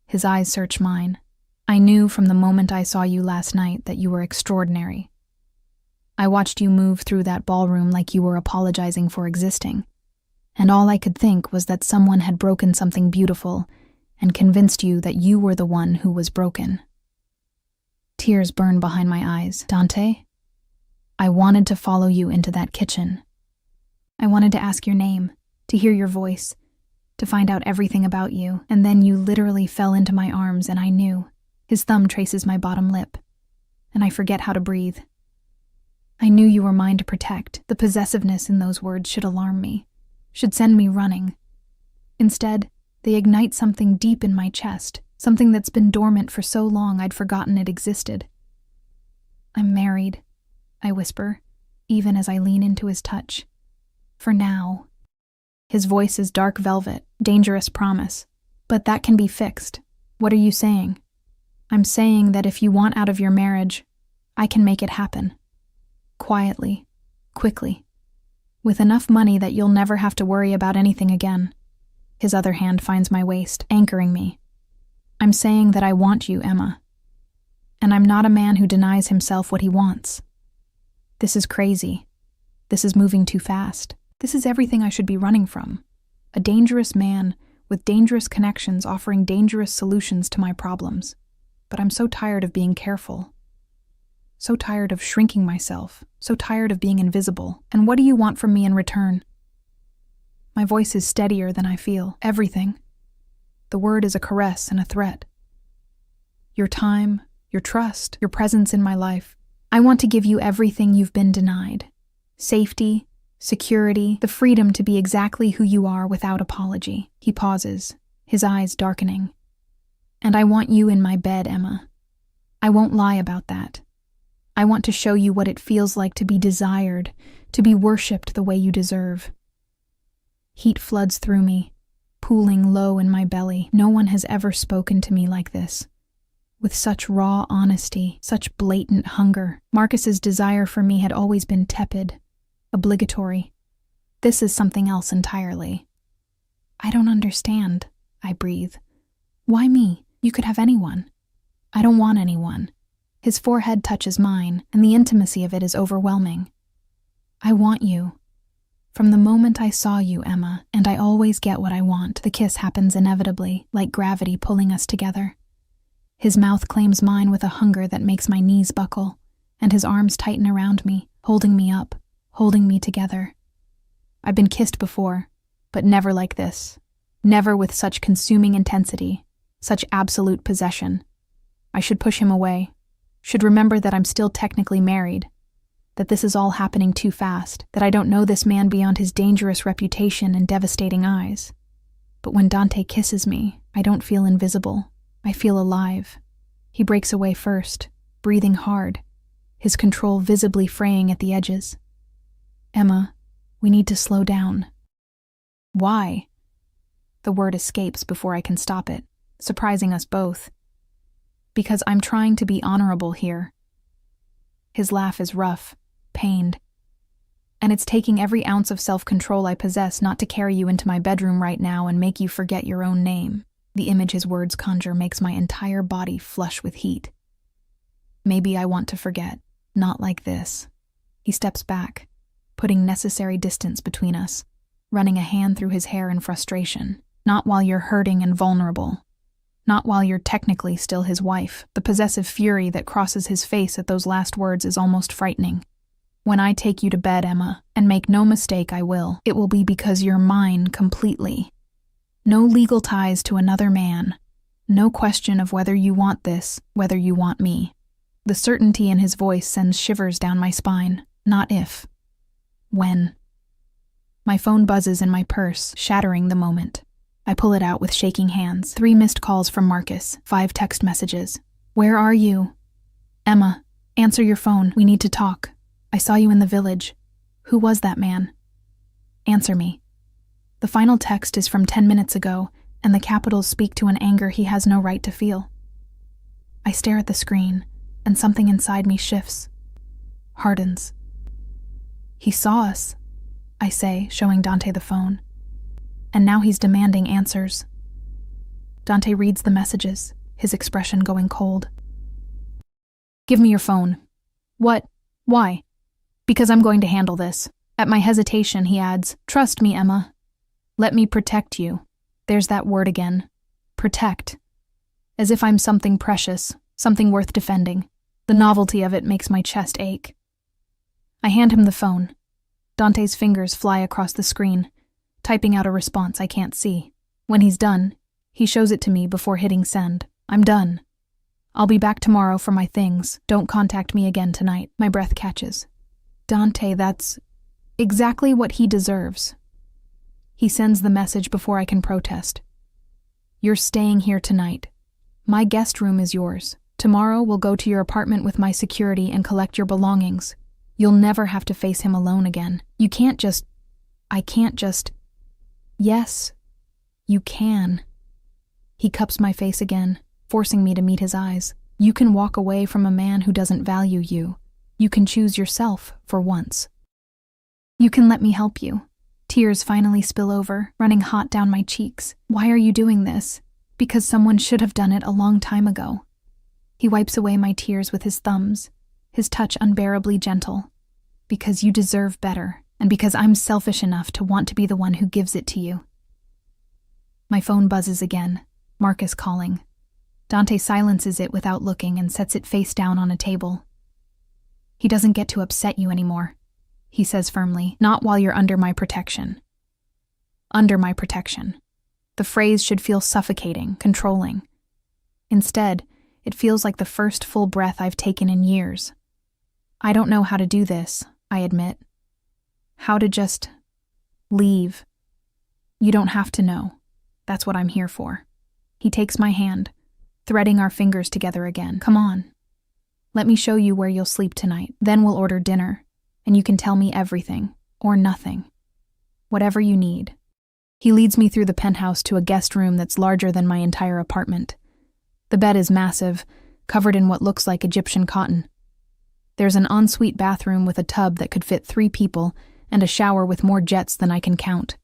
His eyes search mine. I knew from the moment I saw you last night that you were extraordinary. I watched you move through that ballroom like you were apologizing for existing. And all I could think was that someone had broken something beautiful and convinced you that you were the one who was broken. Tears burn behind my eyes. Dante, I wanted to follow you into that kitchen. I wanted to ask your name, to hear your voice, to find out everything about you, and then you literally fell into my arms and I knew. His thumb traces my bottom lip, and I forget how to breathe. I knew you were mine to protect. The possessiveness in those words should alarm me, should send me running. Instead, they ignite something deep in my chest, something that's been dormant for so long I'd forgotten it existed. I'm married, I whisper, even as I lean into his touch. For now. His voice is dark velvet, dangerous promise. But that can be fixed. What are you saying? I'm saying that if you want out of your marriage, I can make it happen. Quietly, quickly. With enough money that you'll never have to worry about anything again. His other hand finds my waist, anchoring me. I'm saying that I want you, Emma. And I'm not a man who denies himself what he wants. This is crazy. This is moving too fast. This is everything I should be running from. A dangerous man with dangerous connections offering dangerous solutions to my problems. But I'm so tired of being careful. So tired of shrinking myself. So tired of being invisible. And what do you want from me in return? My voice is steadier than I feel. Everything. The word is a caress and a threat. Your time, your trust, your presence in my life. I want to give you everything you've been denied. Safety, security, the freedom to be exactly who you are without apology. He pauses, his eyes darkening. And I want you in my bed, Emma. I won't lie about that. I want to show you what it feels like to be desired, to be worshipped the way you deserve. Heat floods through me, pooling low in my belly. No one has ever spoken to me like this. With such raw honesty, such blatant hunger. Marcus's desire for me had always been tepid, obligatory. This is something else entirely. I don't understand, I breathe. Why me? You could have anyone. I don't want anyone. His forehead touches mine, and the intimacy of it is overwhelming. I want you. From the moment I saw you, Emma, and I always get what I want. The kiss happens inevitably, like gravity pulling us together. His mouth claims mine with a hunger that makes my knees buckle, and his arms tighten around me, holding me up, holding me together. I've been kissed before, but never like this. Never with such consuming intensity, such absolute possession. I should push him away, should remember that I'm still technically married, that this is all happening too fast, that I don't know this man beyond his dangerous reputation and devastating eyes. But when Dante kisses me, I don't feel invisible. I feel alive. He breaks away first, breathing hard, his control visibly fraying at the edges. Emma, We need to slow down. Why? The word escapes before I can stop it, surprising us both. Because I'm trying to be honorable here. His laugh is rough, pained. And it's taking every ounce of self-control I possess not to carry you into my bedroom right now and make you forget your own name. The image his words conjure makes my entire body flush with heat. Maybe I want to forget. Not like this. He steps back, putting necessary distance between us, running a hand through his hair in frustration. Not while you're hurting and vulnerable. Not while you're technically still his wife. The possessive fury that crosses his face at those last words is almost frightening. When I take you to bed, Emma, and make no mistake I will, it will be because you're mine completely. No legal ties to another man. No question of whether you want this, whether you want me. The certainty in his voice sends shivers down my spine. Not if. When. My phone buzzes in my purse, shattering the moment. I pull it out with shaking hands. 3 missed calls from Marcus, 5 text messages. Where are you? Emma, answer your phone. We need to talk. I saw you in the village. Who was that man? Answer me. The final text is from 10 minutes ago, and the capitals speak to an anger he has no right to feel. I stare at the screen, and something inside me shifts. Hardens. He saw us, I say, showing Dante the phone. And now he's demanding answers. Dante reads the messages, his expression going cold. Give me your phone. What? Why? Because I'm going to handle this. At my hesitation, he adds, trust me, Emma. Let me protect you. There's that word again. Protect. As if I'm something precious, something worth defending. The novelty of it makes my chest ache. I hand him the phone. Dante's fingers fly across the screen, typing out a response I can't see. When he's done, he shows it to me before hitting send. I'm done. I'll be back tomorrow for my things. Don't contact me again tonight. My breath catches. Dante, that's exactly what he deserves. He sends the message before I can protest. You're staying here tonight. My guest room is yours. Tomorrow we'll go to your apartment with my security and collect your belongings. You'll never have to face him alone again. You can't just... I can't just... Yes, you can. He cups my face again, forcing me to meet his eyes. You can walk away from a man who doesn't value you. You can choose yourself for once. You can let me help you. Tears finally spill over, running hot down my cheeks. Why are you doing this? Because someone should have done it a long time ago. He wipes away my tears with his thumbs, his touch unbearably gentle. Because you deserve better, and because I'm selfish enough to want to be the one who gives it to you. My phone buzzes again, Marcus calling. Dante silences it without looking and sets it face down on a table. He doesn't get to upset you anymore, he says firmly, not while you're under my protection. Under my protection. The phrase should feel suffocating, controlling. Instead, it feels like the first full breath I've taken in years. I don't know how to do this, I admit. How to just leave. You don't have to know. That's what I'm here for. He takes my hand, threading our fingers together again. Come on. Let me show you where you'll sleep tonight. Then we'll order dinner, and you can tell me everything, or nothing. Whatever you need. He leads me through the penthouse to a guest room that's larger than my entire apartment. The bed is massive, covered in what looks like Egyptian cotton. There's an ensuite bathroom with a tub that could fit 3 people and a shower with more jets than I can count.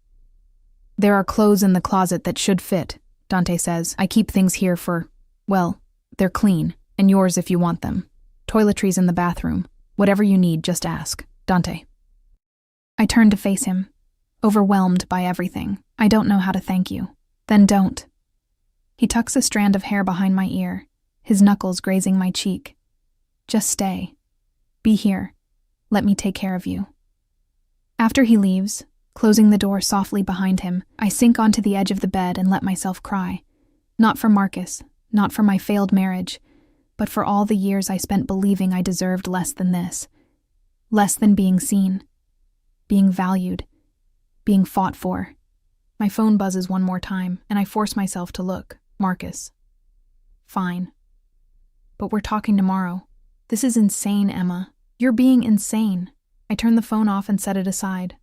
There are clothes in the closet that should fit, Dante says. I keep things here for, well, they're clean, and yours if you want them. Toiletries in the bathroom. Whatever you need, just ask. Dante. I turn to face him, overwhelmed by everything. I don't know how to thank you. Then don't. He tucks a strand of hair behind my ear, his knuckles grazing my cheek. Just stay. Be here. Let me take care of you. After he leaves, closing the door softly behind him, I sink onto the edge of the bed and let myself cry. Not for Marcus, not for my failed marriage, but for all the years I spent believing I deserved less than this. Less than being seen, being valued, being fought for. My phone buzzes one more time, and I force myself to look. Marcus. Fine. But we're talking tomorrow. This is insane, Emma. You're being insane. I turn the phone off and set it aside.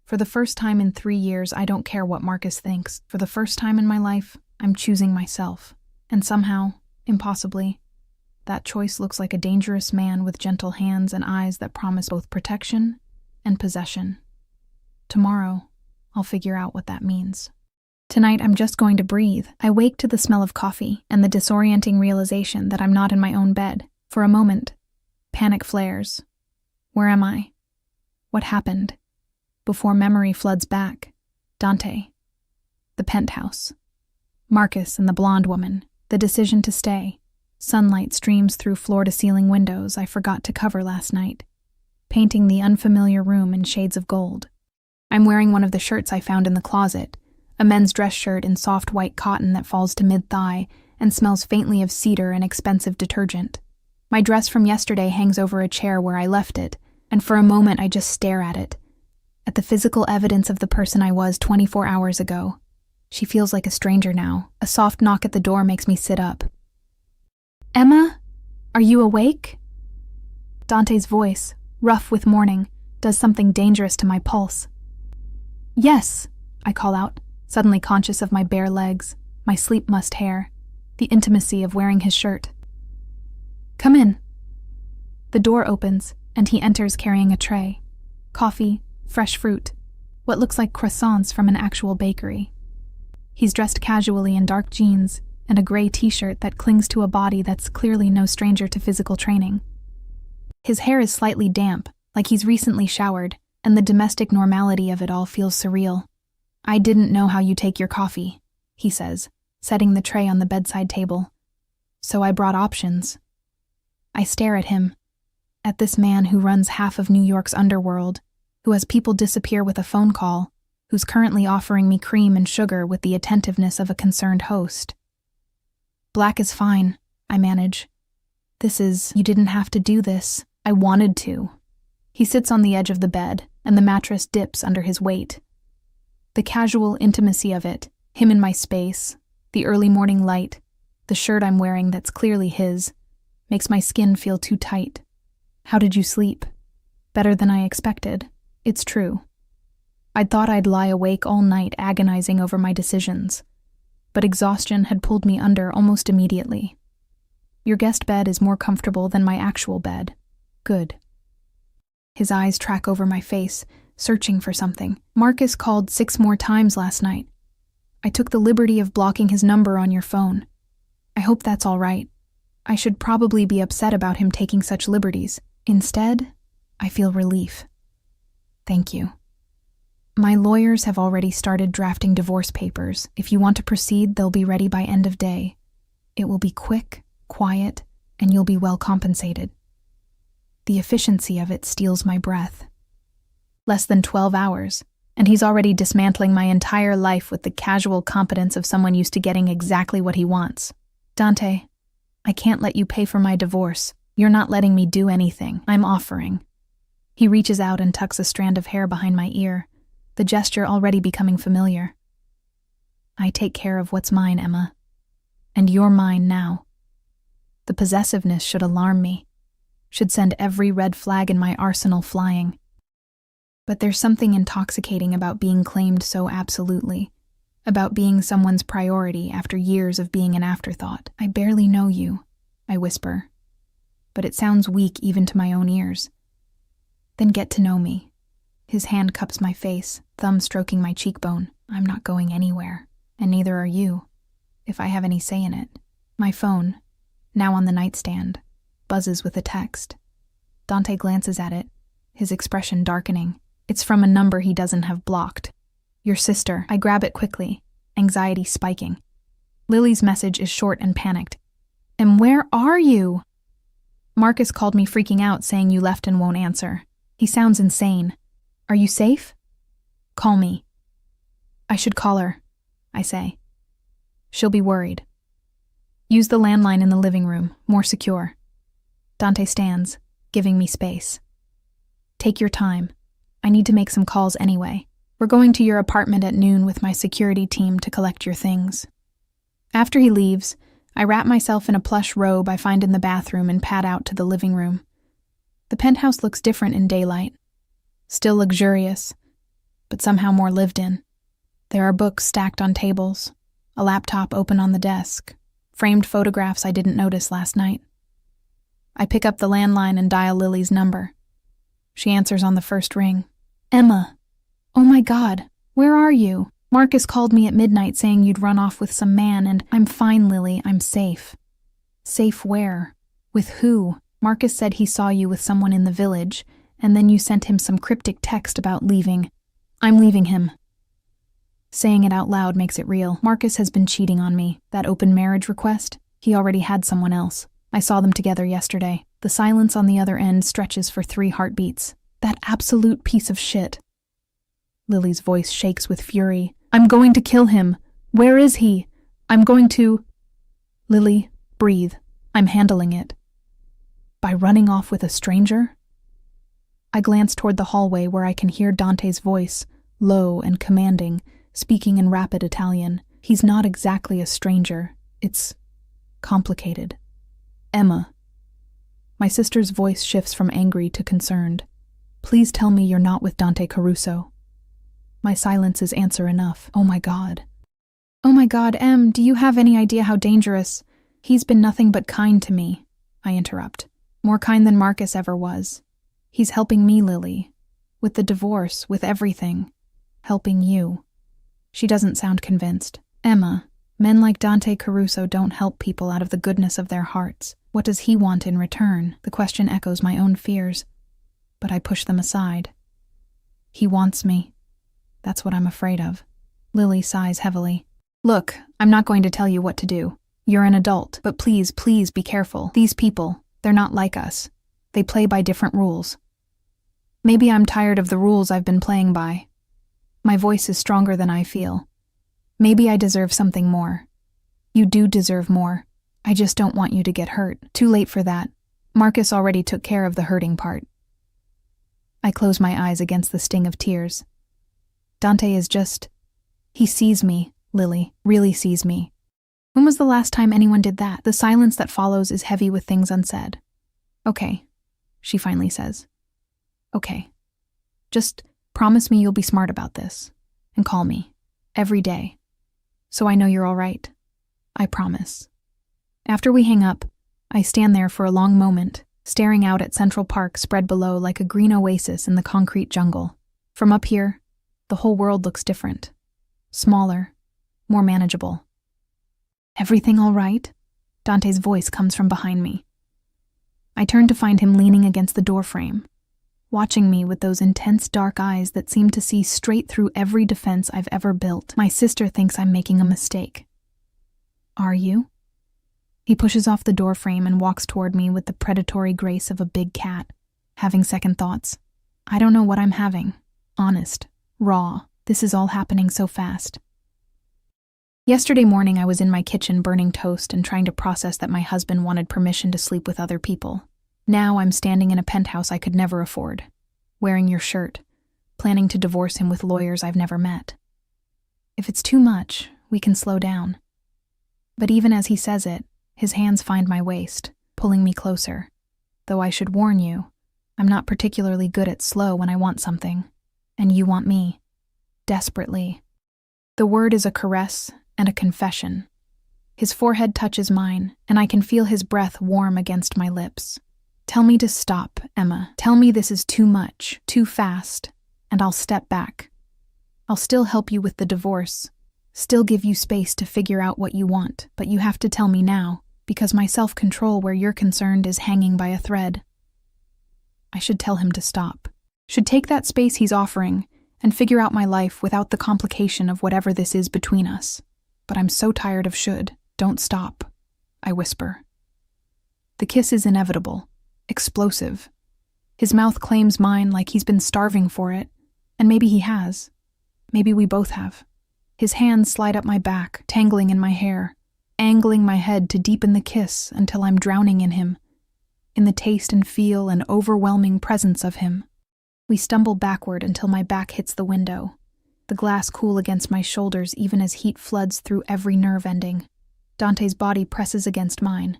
For the first time in 3 years, I don't care what Marcus thinks. For the first time in my life, I'm choosing myself. And somehow, impossibly, that choice looks like a dangerous man with gentle hands and eyes that promise both protection and possession. Tomorrow, I'll figure out what that means. Tonight, I'm just going to breathe. I wake to the smell of coffee and the disorienting realization that I'm not in my own bed. For a moment, panic flares. Where am I? What happened? Before memory floods back, Dante. The penthouse. Marcus and the blonde woman. The decision to stay. Sunlight streams through floor-to-ceiling windows I forgot to cover last night, painting the unfamiliar room in shades of gold. I'm wearing one of the shirts I found in the closet, a men's dress shirt in soft white cotton that falls to mid-thigh and smells faintly of cedar and expensive detergent. My dress from yesterday hangs over a chair where I left it, and for a moment I just stare at it, at the physical evidence of the person I was 24 hours ago. She feels like a stranger now. A soft knock at the door makes me sit up. "Emma, are you awake?" Dante's voice, rough with mourning, does something dangerous to my pulse. "Yes," I call out, suddenly conscious of my bare legs, my sleep-mussed hair, the intimacy of wearing his shirt. "Come in." The door opens, and he enters carrying a tray. Coffee, fresh fruit, what looks like croissants from an actual bakery. He's dressed casually in dark jeans and a gray t-shirt that clings to a body that's clearly no stranger to physical training. His hair is slightly damp, like he's recently showered, and the domestic normality of it all feels surreal. "I didn't know how you take your coffee," he says, setting the tray on the bedside table. "So I brought options." I stare at him, at this man who runs half of New York's underworld, who has people disappear with a phone call, who's currently offering me cream and sugar with the attentiveness of a concerned host. "Black is fine," I manage. You didn't have to do this. I wanted to." He sits on the edge of the bed, and the mattress dips under his weight. The casual intimacy of it, him in my space, the early morning light, the shirt I'm wearing that's clearly his, makes my skin feel too tight. "How did you sleep?" "Better than I expected. It's true. I'd thought I'd lie awake all night agonizing over my decisions, but exhaustion had pulled me under almost immediately. Your guest bed is more comfortable than my actual bed. Good." His eyes track over my face, searching for something. "Marcus called 6 more times last night. I took the liberty of blocking his number on your phone. I hope that's all right. I should probably be upset about him taking such liberties. Instead, I feel relief. Thank you. My lawyers have already started drafting divorce papers. If you want to proceed, they'll be ready by end of day. It will be quick, quiet, and you'll be well compensated." The efficiency of it steals my breath. Less than 12 hours, and he's already dismantling my entire life with the casual competence of someone used to getting exactly what he wants. "Dante, I can't let you pay for my divorce. You're not letting me do anything. I'm offering." He reaches out and tucks a strand of hair behind my ear, the gesture already becoming familiar. "I take care of what's mine, Emma. And you're mine now." The possessiveness should alarm me, should send every red flag in my arsenal flying. But there's something intoxicating about being claimed so absolutely, about being someone's priority after years of being an afterthought. "I barely know you," I whisper, but it sounds weak even to my own ears. "Then get to know me." His hand cups my face, thumb stroking my cheekbone. "I'm not going anywhere, and neither are you, if I have any say in it." My phone, now on the nightstand, buzzes with a text. Dante glances at it, his expression darkening. It's from a number he doesn't have blocked. "Your sister." I grab it quickly, anxiety spiking. Lily's message is short and panicked. "And where are you?" "Marcus called me freaking out saying you left and won't answer. He sounds insane. Are you safe?" "Call me." "I should call her," I say. "She'll be worried." "Use the landline in the living room, more secure." Dante stands, giving me space. "Take your time. I need to make some calls anyway. We're going to your apartment at noon with my security team to collect your things." After he leaves, I wrap myself in a plush robe I find in the bathroom and pad out to the living room. The penthouse looks different in daylight. Still luxurious, but somehow more lived in. There are books stacked on tables, a laptop open on the desk, framed photographs I didn't notice last night. I pick up the landline and dial Lily's number. She answers on the first ring. Emma. Oh my God, where are you? Marcus called me at midnight saying you'd run off with some man, and I'm fine, Lily, I'm safe. Safe where? With who? Marcus said he saw you with someone in the village, and then you sent him some cryptic text about leaving. I'm leaving him. Saying it out loud makes it real. Marcus has been cheating on me. That open marriage request? He already had someone else. I saw them together yesterday. The silence on the other end stretches for 3 heartbeats. That absolute piece of shit. Lily's voice shakes with fury. I'm going to kill him. Where is he? I'm going to... Lily, breathe. I'm handling it. By running off with a stranger? I glance toward the hallway where I can hear Dante's voice, low and commanding, speaking in rapid Italian. He's not exactly a stranger. It's complicated. Emma. My sister's voice shifts from angry to concerned. Please tell me you're not with Dante Caruso. My silence is answer enough. Oh my God. Oh my God, Em, do you have any idea how dangerous? He's been nothing but kind to me. I interrupt. More kind than Marcus ever was. He's helping me, Lily. With the divorce, with everything. Helping you. She doesn't sound convinced. Emma, men like Dante Caruso don't help people out of the goodness of their hearts. What does he want in return? The question echoes my own fears, but I push them aside. He wants me. That's what I'm afraid of. Lily sighs heavily. Look, I'm not going to tell you what to do. You're an adult, but please, please be careful. These people, they're not like us. They play by different rules. Maybe I'm tired of the rules I've been playing by. My voice is stronger than I feel. Maybe I deserve something more. You do deserve more. I just don't want you to get hurt. Too late for that. Marcus already took care of the hurting part. I close my eyes against the sting of tears. Dante is just... He sees me, Lily, really sees me. When was the last time anyone did that? The silence that follows is heavy with things unsaid. Okay, she finally says. Okay. Just promise me you'll be smart about this. And call me. Every day. So I know you're all right. I promise. After we hang up, I stand there for a long moment, staring out at Central Park spread below like a green oasis in the concrete jungle. From up here, the whole world looks different. Smaller, more manageable. Everything all right? Dante's voice comes from behind me. I turn to find him leaning against the doorframe, watching me with those intense dark eyes that seem to see straight through every defense I've ever built. My sister thinks I'm making a mistake. Are you? He pushes off the doorframe and walks toward me with the predatory grace of a big cat, having second thoughts. I don't know what I'm having. Honest. Raw. This is all happening so fast. Yesterday morning I was in my kitchen burning toast and trying to process that my husband wanted permission to sleep with other people. Now I'm standing in a penthouse I could never afford, wearing your shirt, planning to divorce him with lawyers I've never met. If it's too much, we can slow down. But even as he says it, his hands find my waist, pulling me closer. Though I should warn you, I'm not particularly good at slow when I want something. And you want me. Desperately. The word is a caress and a confession. His forehead touches mine, and I can feel his breath warm against my lips. Tell me to stop, Emma. Tell me this is too much, too fast, and I'll step back. I'll still help you with the divorce, still give you space to figure out what you want, but you have to tell me now, because my self-control where you're concerned is hanging by a thread. I should tell him to stop. Should take that space he's offering and figure out my life without the complication of whatever this is between us. But I'm so tired of should. Don't stop, I whisper. The kiss is inevitable, explosive. His mouth claims mine like he's been starving for it, and maybe he has. Maybe we both have. His hands slide up my back, tangling in my hair, angling my head to deepen the kiss until I'm drowning in him, in the taste and feel and overwhelming presence of him. We stumble backward until my back hits the window, the glass cool against my shoulders even as heat floods through every nerve ending. Dante's body presses against mine,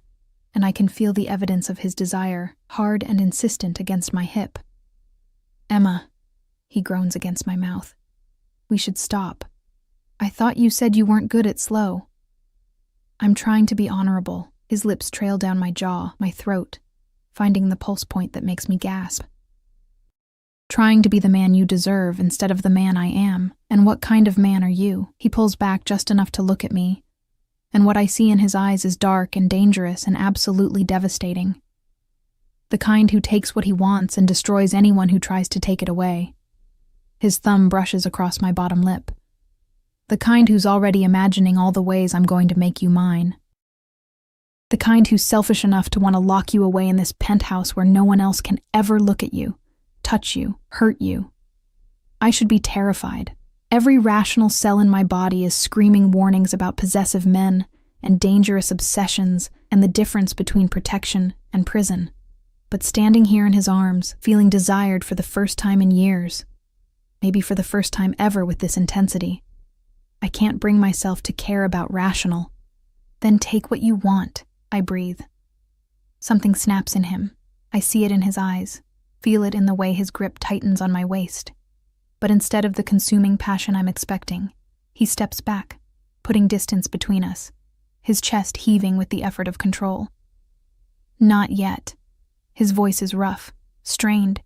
and I can feel the evidence of his desire, hard and insistent against my hip. Emma, he groans against my mouth. We should stop. I thought you said you weren't good at slow. I'm trying to be honorable. His lips trail down my jaw, my throat, finding the pulse point that makes me gasp. Trying to be the man you deserve instead of the man I am. And what kind of man are you? He pulls back just enough to look at me, and what I see in his eyes is dark and dangerous and absolutely devastating. The kind who takes what he wants and destroys anyone who tries to take it away. His thumb brushes across my bottom lip. The kind who's already imagining all the ways I'm going to make you mine. The kind who's selfish enough to want to lock you away in this penthouse where no one else can ever look at you, touch you, hurt you. I should be terrified. Every rational cell in my body is screaming warnings about possessive men and dangerous obsessions and the difference between protection and prison. But standing here in his arms, feeling desired for the first time in years, maybe for the first time ever with this intensity, I can't bring myself to care about rational. Then take what you want, I breathe. Something snaps in him. I see it in his eyes, feel it in the way his grip tightens on my waist. But instead of the consuming passion I'm expecting, he steps back, putting distance between us, his chest heaving with the effort of control. Not yet. His voice is rough, strained.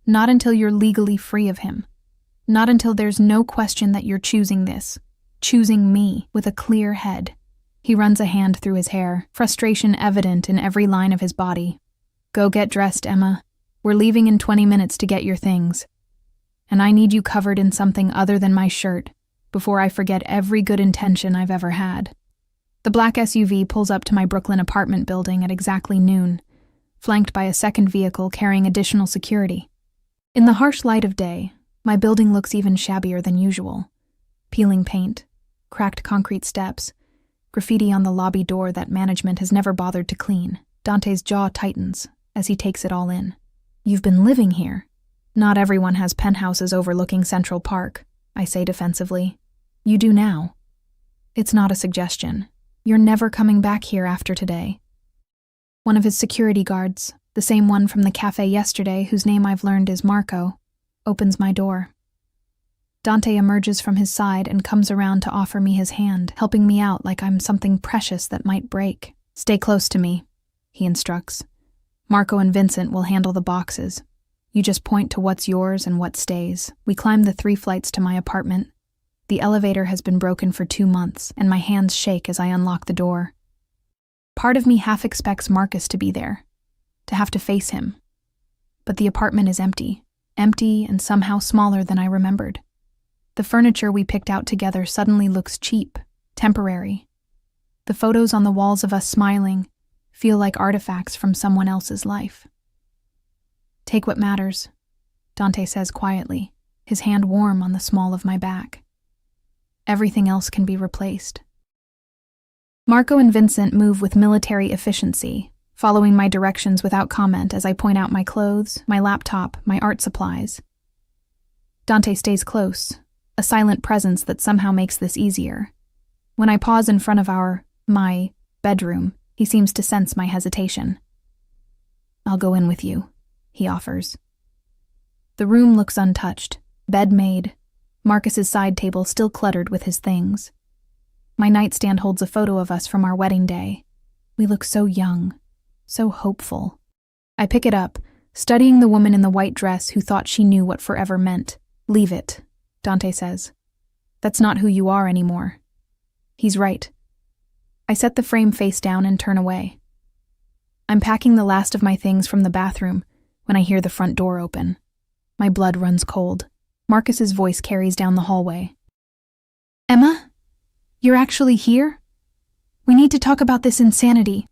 Not until you're legally free of him. Not until there's no question that you're choosing this, choosing me with a clear head. He runs a hand through his hair, frustration evident in every line of his body. Go get dressed, Emma. We're leaving in 20 minutes to get your things. And I need you covered in something other than my shirt before I forget every good intention I've ever had. The black SUV pulls up to my Brooklyn apartment building at exactly noon, flanked by a second vehicle carrying additional security. In the harsh light of day, my building looks even shabbier than usual. Peeling paint, cracked concrete steps, graffiti on the lobby door that management has never bothered to clean. Dante's jaw tightens as he takes it all in. You've been living here. Not everyone has penthouses overlooking Central Park, I say defensively. You do now. It's not a suggestion. You're never coming back here after today. One of his security guards, the same one from the cafe yesterday whose name I've learned is Marco, opens my door. Dante emerges from his side and comes around to offer me his hand, helping me out like I'm something precious that might break. Stay close to me, he instructs. Marco and Vincent will handle the boxes. You just point to what's yours and what stays. We climb the 3 flights to my apartment. The elevator has been broken for 2 months, and my hands shake as I unlock the door. Part of me half expects Marcus to be there, to have to face him. But the apartment is empty and somehow smaller than I remembered. The furniture we picked out together suddenly looks cheap, temporary. The photos on the walls of us smiling feel like artifacts from someone else's life. Take what matters, Dante says quietly, his hand warm on the small of my back. Everything else can be replaced. Marco and Vincent move with military efficiency, following my directions without comment as I point out my clothes, my laptop, my art supplies. Dante stays close, a silent presence that somehow makes this easier. When I pause in front of my bedroom, he seems to sense my hesitation. I'll go in with you, he offers. The room looks untouched, bed made, Marcus's side table still cluttered with his things. My nightstand holds a photo of us from our wedding day. We look so young, so hopeful. I pick it up, studying the woman in the white dress who thought she knew what forever meant. Leave it, Dante says. That's not who you are anymore. He's right. I set the frame face down and turn away. I'm packing the last of my things from the bathroom when I hear the front door open. My blood runs cold. Marcus's voice carries down the hallway. Emma? You're actually here? We need to talk about this insanity.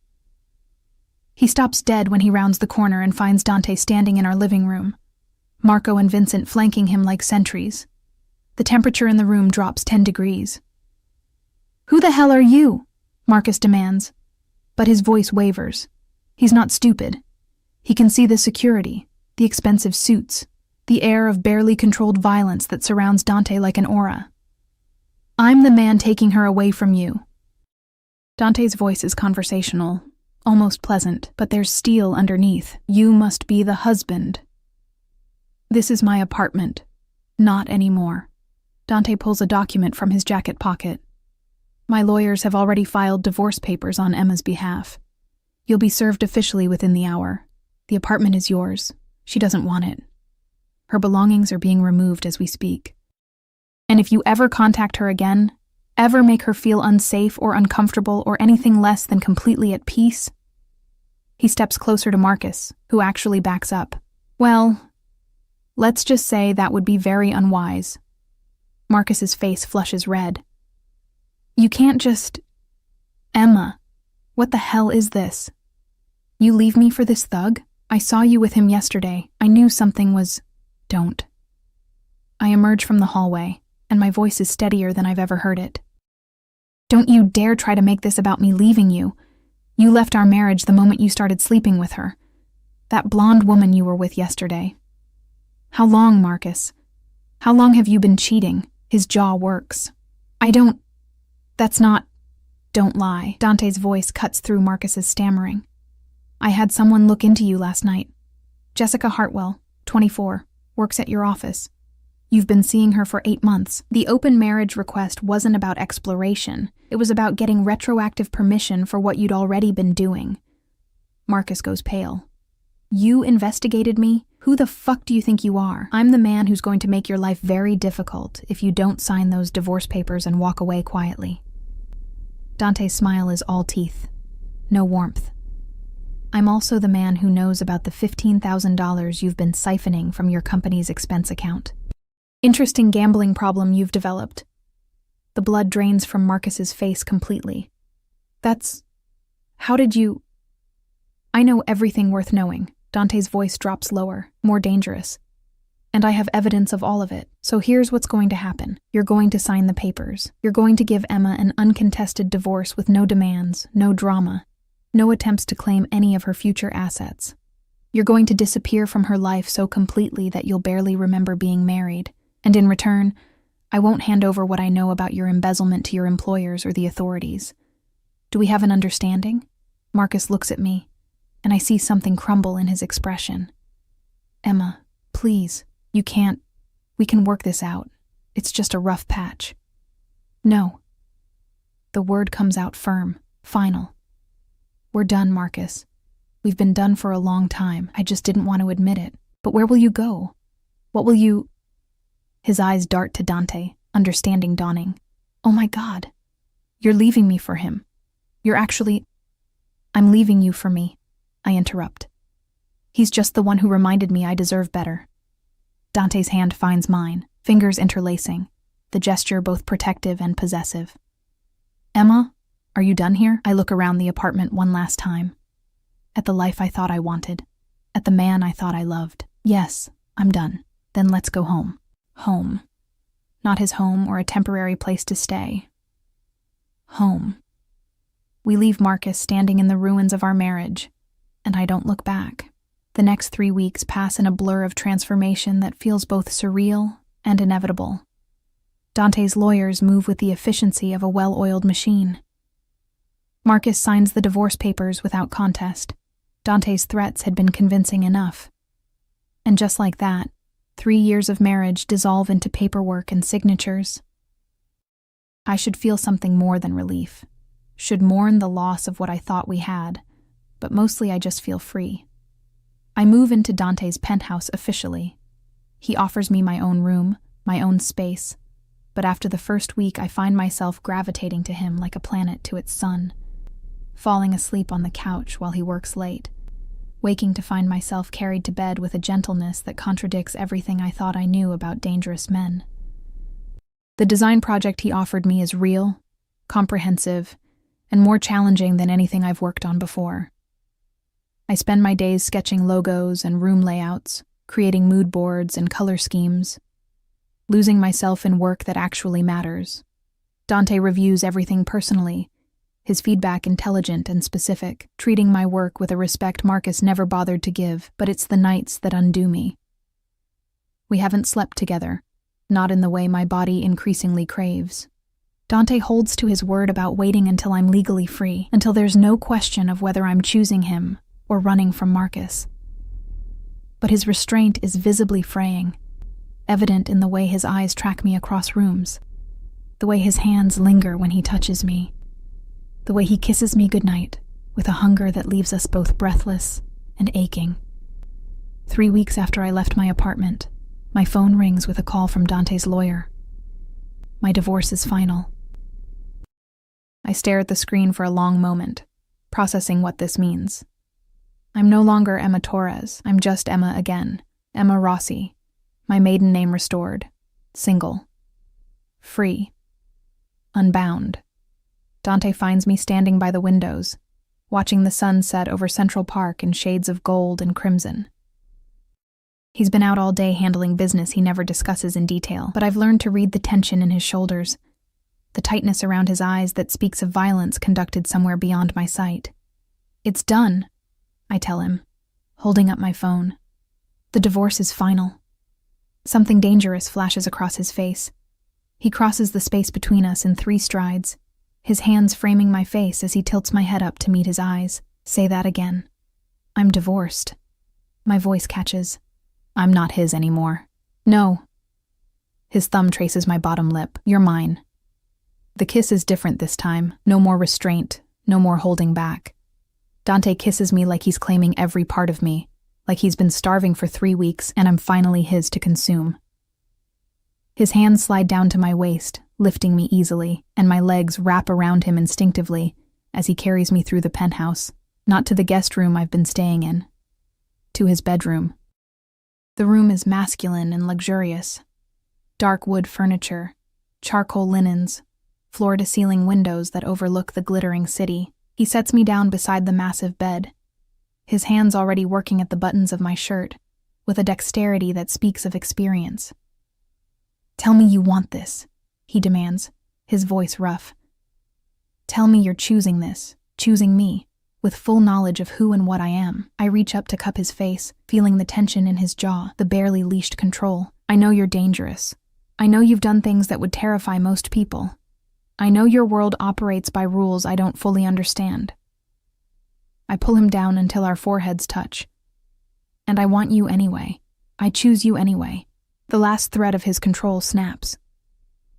He stops dead when he rounds the corner and finds Dante standing in our living room, Marco and Vincent flanking him like sentries. The temperature in the room drops 10 degrees. Who the hell are you? Marcus demands, but his voice wavers. He's not stupid. He can see the security, the expensive suits, the air of barely controlled violence that surrounds Dante like an aura. I'm the man taking her away from you. Dante's voice is conversational, almost pleasant, but there's steel underneath. You must be the husband. This is my apartment. Not anymore. Dante pulls a document from his jacket pocket. My lawyers have already filed divorce papers on Emma's behalf. You'll be served officially within the hour. The apartment is yours. She doesn't want it. Her belongings are being removed as we speak. And if you ever contact her again, ever make her feel unsafe or uncomfortable or anything less than completely at peace. He steps closer to Marcus, who actually backs up. Well, let's just say that would be very unwise. Marcus's face flushes red. You can't just... Emma, what the hell is this? You leave me for this thug? I saw you with him yesterday. I knew something was... Don't. I emerge from the hallway, and my voice is steadier than I've ever heard it. Don't you dare try to make this about me leaving you. You left our marriage the moment you started sleeping with her. That blonde woman you were with yesterday. How long, Marcus? How long have you been cheating? His jaw works. That's not... Don't lie. Dante's voice cuts through Marcus's stammering. I had someone look into you last night. Jessica Hartwell, 24, works at your office. You've been seeing her for 8 months. The open marriage request wasn't about exploration. It was about getting retroactive permission for what you'd already been doing. Marcus goes pale. You investigated me? Who the fuck do you think you are? I'm the man who's going to make your life very difficult if you don't sign those divorce papers and walk away quietly. Dante's smile is all teeth. No warmth. I'm also the man who knows about the $15,000 you've been siphoning from your company's expense account. Interesting gambling problem you've developed. The blood drains from Marcus's face completely. How did you... I know everything worth knowing. Dante's voice drops lower, more dangerous. And I have evidence of all of it. So here's what's going to happen. You're going to sign the papers. You're going to give Emma an uncontested divorce with no demands, no drama, no attempts to claim any of her future assets. You're going to disappear from her life so completely that you'll barely remember being married. And in return, I won't hand over what I know about your embezzlement to your employers or the authorities. Do we have an understanding? Marcus looks at me, and I see something crumble in his expression. Emma, please, you can't. We can work this out. It's just a rough patch. No. The word comes out firm, final. We're done, Marcus. We've been done for a long time. I just didn't want to admit it. But where will you go? What will you... His eyes dart to Dante, understanding dawning. Oh my God. You're leaving me for him. You're actually... I'm leaving you for me, I interrupt. He's just the one who reminded me I deserve better. Dante's hand finds mine, fingers interlacing, the gesture both protective and possessive. Emma, are you done here? I look around the apartment one last time. At the life I thought I wanted. At the man I thought I loved. Yes, I'm done. Then let's go home. Home. Not his home or a temporary place to stay. Home. We leave Marcus standing in the ruins of our marriage, and I don't look back. The next 3 weeks pass in a blur of transformation that feels both surreal and inevitable. Dante's lawyers move with the efficiency of a well-oiled machine. Marcus signs the divorce papers without contest. Dante's threats had been convincing enough. And just like that, 3 years of marriage dissolve into paperwork and signatures. I should feel something more than relief. Should mourn the loss of what I thought we had, but mostly I just feel free. I move into Dante's penthouse officially. He offers me my own room, my own space, but after the first week I find myself gravitating to him like a planet to its sun, falling asleep on the couch while he works late, waking to find myself carried to bed with a gentleness that contradicts everything I thought I knew about dangerous men. The design project he offered me is real, comprehensive, and more challenging than anything I've worked on before. I spend my days sketching logos and room layouts, creating mood boards and color schemes, losing myself in work that actually matters. Dante reviews everything personally, his feedback intelligent and specific, treating my work with a respect Marcus never bothered to give, but it's the nights that undo me. We haven't slept together, not in the way my body increasingly craves. Dante holds to his word about waiting until I'm legally free, until there's no question of whether I'm choosing him or running from Marcus. But his restraint is visibly fraying. evident in the way his eyes track me across rooms, the way his hands linger when he touches me, the way he kisses me goodnight with a hunger that leaves us both breathless and aching. 3 weeks after I left my apartment, my phone rings with a call from Dante's lawyer. My divorce is final. I stare at the screen for a long moment, processing what this means. I'm no longer Emma Torres, I'm just Emma again, Emma Rossi, my maiden name restored, single, free, unbound. Dante finds me standing by the windows, watching the sun set over Central Park in shades of gold and crimson. He's been out all day handling business he never discusses in detail, but I've learned to read the tension in his shoulders, the tightness around his eyes that speaks of violence conducted somewhere beyond my sight. It's done, I tell him, holding up my phone. The divorce is final. Something dangerous flashes across his face. He crosses the space between us in 3 strides, his hands framing my face as he tilts my head up to meet his eyes. Say that again. I'm divorced. My voice catches. I'm not his anymore. No. His thumb traces my bottom lip. You're mine. The kiss is different this time. No more restraint, no more holding back. Dante kisses me like he's claiming every part of me, like he's been starving for 3 weeks and I'm finally his to consume. His hands slide down to my waist, lifting me easily, and my legs wrap around him instinctively as he carries me through the penthouse, not to the guest room I've been staying in, to his bedroom. The room is masculine and luxurious. Dark wood furniture, charcoal linens, floor-to-ceiling windows that overlook the glittering city. He sets me down beside the massive bed, his hands already working at the buttons of my shirt, with a dexterity that speaks of experience. Tell me you want this, he demands, his voice rough. Tell me you're choosing this, choosing me, with full knowledge of who and what I am. I reach up to cup his face, feeling the tension in his jaw, the barely leashed control. I know you're dangerous. I know you've done things that would terrify most people. I know your world operates by rules I don't fully understand. I pull him down until our foreheads touch. And I want you anyway. I choose you anyway. The last thread of his control snaps.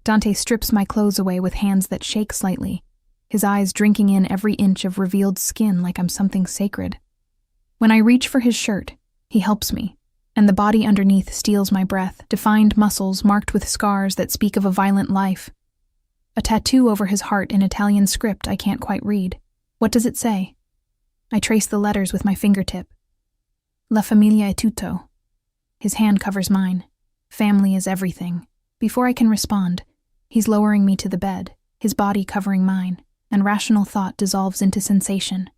Dante strips my clothes away with hands that shake slightly, his eyes drinking in every inch of revealed skin like I'm something sacred. When I reach for his shirt, he helps me, and the body underneath steals my breath, defined muscles marked with scars that speak of a violent life. A tattoo over his heart in Italian script I can't quite read. What does it say? I trace the letters with my fingertip. La familia è tutto. His hand covers mine. Family is everything. Before I can respond, he's lowering me to the bed, his body covering mine, and rational thought dissolves into sensation.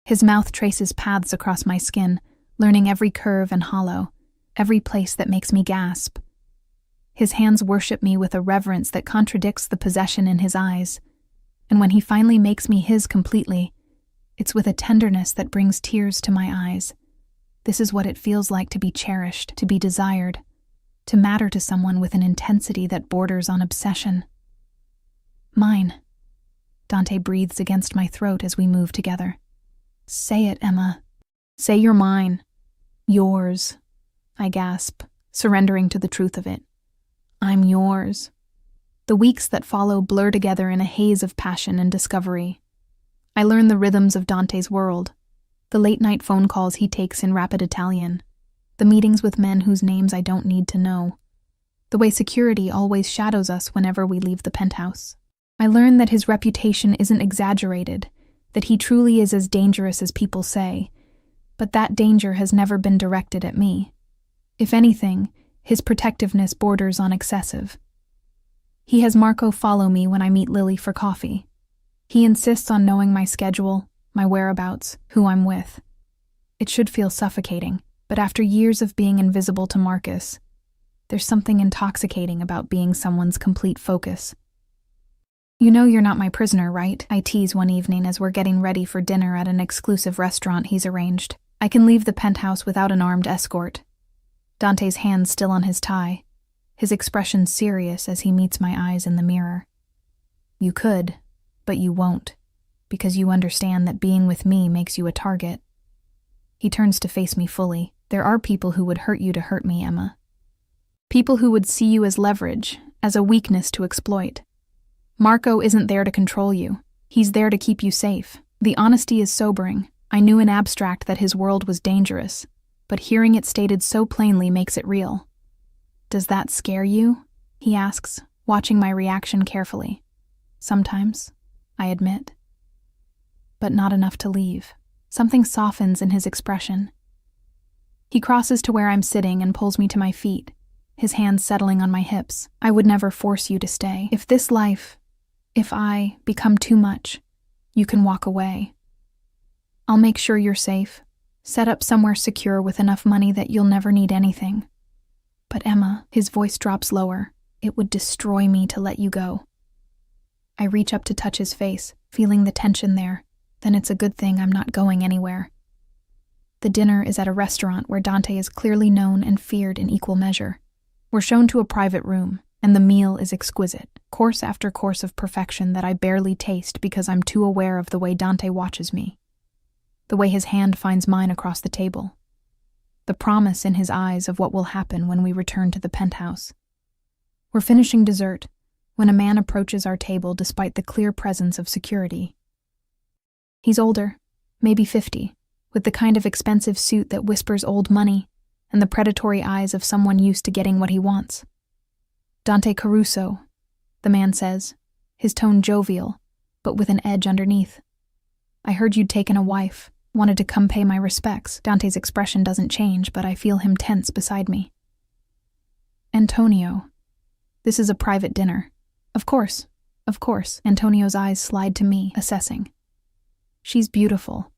His mouth traces paths across my skin, learning every curve and hollow, every place that makes me gasp. His hands worship me with a reverence that contradicts the possession in his eyes, and when he finally makes me his completely, it's with a tenderness that brings tears to my eyes. This is what it feels like to be cherished, to be desired, to matter to someone with an intensity that borders on obsession. Mine. Dante breathes against my throat as we move together. Say it, Emma. Say you're mine. Yours. I gasp, surrendering to the truth of it. I'm yours. The weeks that follow blur together in a haze of passion and discovery. I learn the rhythms of Dante's world, the late-night phone calls he takes in rapid Italian, the meetings with men whose names I don't need to know, the way security always shadows us whenever we leave the penthouse. I learn that his reputation isn't exaggerated, that he truly is as dangerous as people say, but that danger has never been directed at me. If anything, his protectiveness borders on excessive. He has Marco follow me when I meet Lily for coffee. He insists on knowing my schedule, my whereabouts, who I'm with. It should feel suffocating, but after years of being invisible to Marcus, there's something intoxicating about being someone's complete focus. You know you're not my prisoner, right? I tease one evening as we're getting ready for dinner at an exclusive restaurant he's arranged. I can leave the penthouse without an armed escort. Dante's hand still on his tie, his expression serious as he meets my eyes in the mirror. You could, but you won't, because you understand that being with me makes you a target. He turns to face me fully. There are people who would hurt you to hurt me, Emma. People who would see you as leverage, as a weakness to exploit. Marco isn't there to control you. He's there to keep you safe. The honesty is sobering. I knew in abstract that his world was dangerous, but hearing it stated so plainly makes it real. Does that scare you? He asks, watching my reaction carefully. Sometimes, I admit. But not enough to leave. Something softens in his expression. He crosses to where I'm sitting and pulls me to my feet, his hands settling on my hips. I would never force you to stay. If I become too much, you can walk away. I'll make sure you're safe, set up somewhere secure with enough money that you'll never need anything. But Emma, his voice drops lower. It would destroy me to let you go. I reach up to touch his face, feeling the tension there. Then it's a good thing I'm not going anywhere. The dinner is at a restaurant where Dante is clearly known and feared in equal measure. We're shown to a private room, and the meal is exquisite, course after course of perfection that I barely taste because I'm too aware of the way Dante watches me. The way his hand finds mine across the table. The promise in his eyes of what will happen when we return to the penthouse. We're finishing dessert when a man approaches our table despite the clear presence of security. He's older, maybe 50, with the kind of expensive suit that whispers old money and the predatory eyes of someone used to getting what he wants. Dante Caruso, the man says, his tone jovial, but with an edge underneath. I heard you'd taken a wife, wanted to come pay my respects. Dante's expression doesn't change, but I feel him tense beside me. Antonio, this is a private dinner. Of course. Antonio's eyes slide to me, assessing. She's beautiful.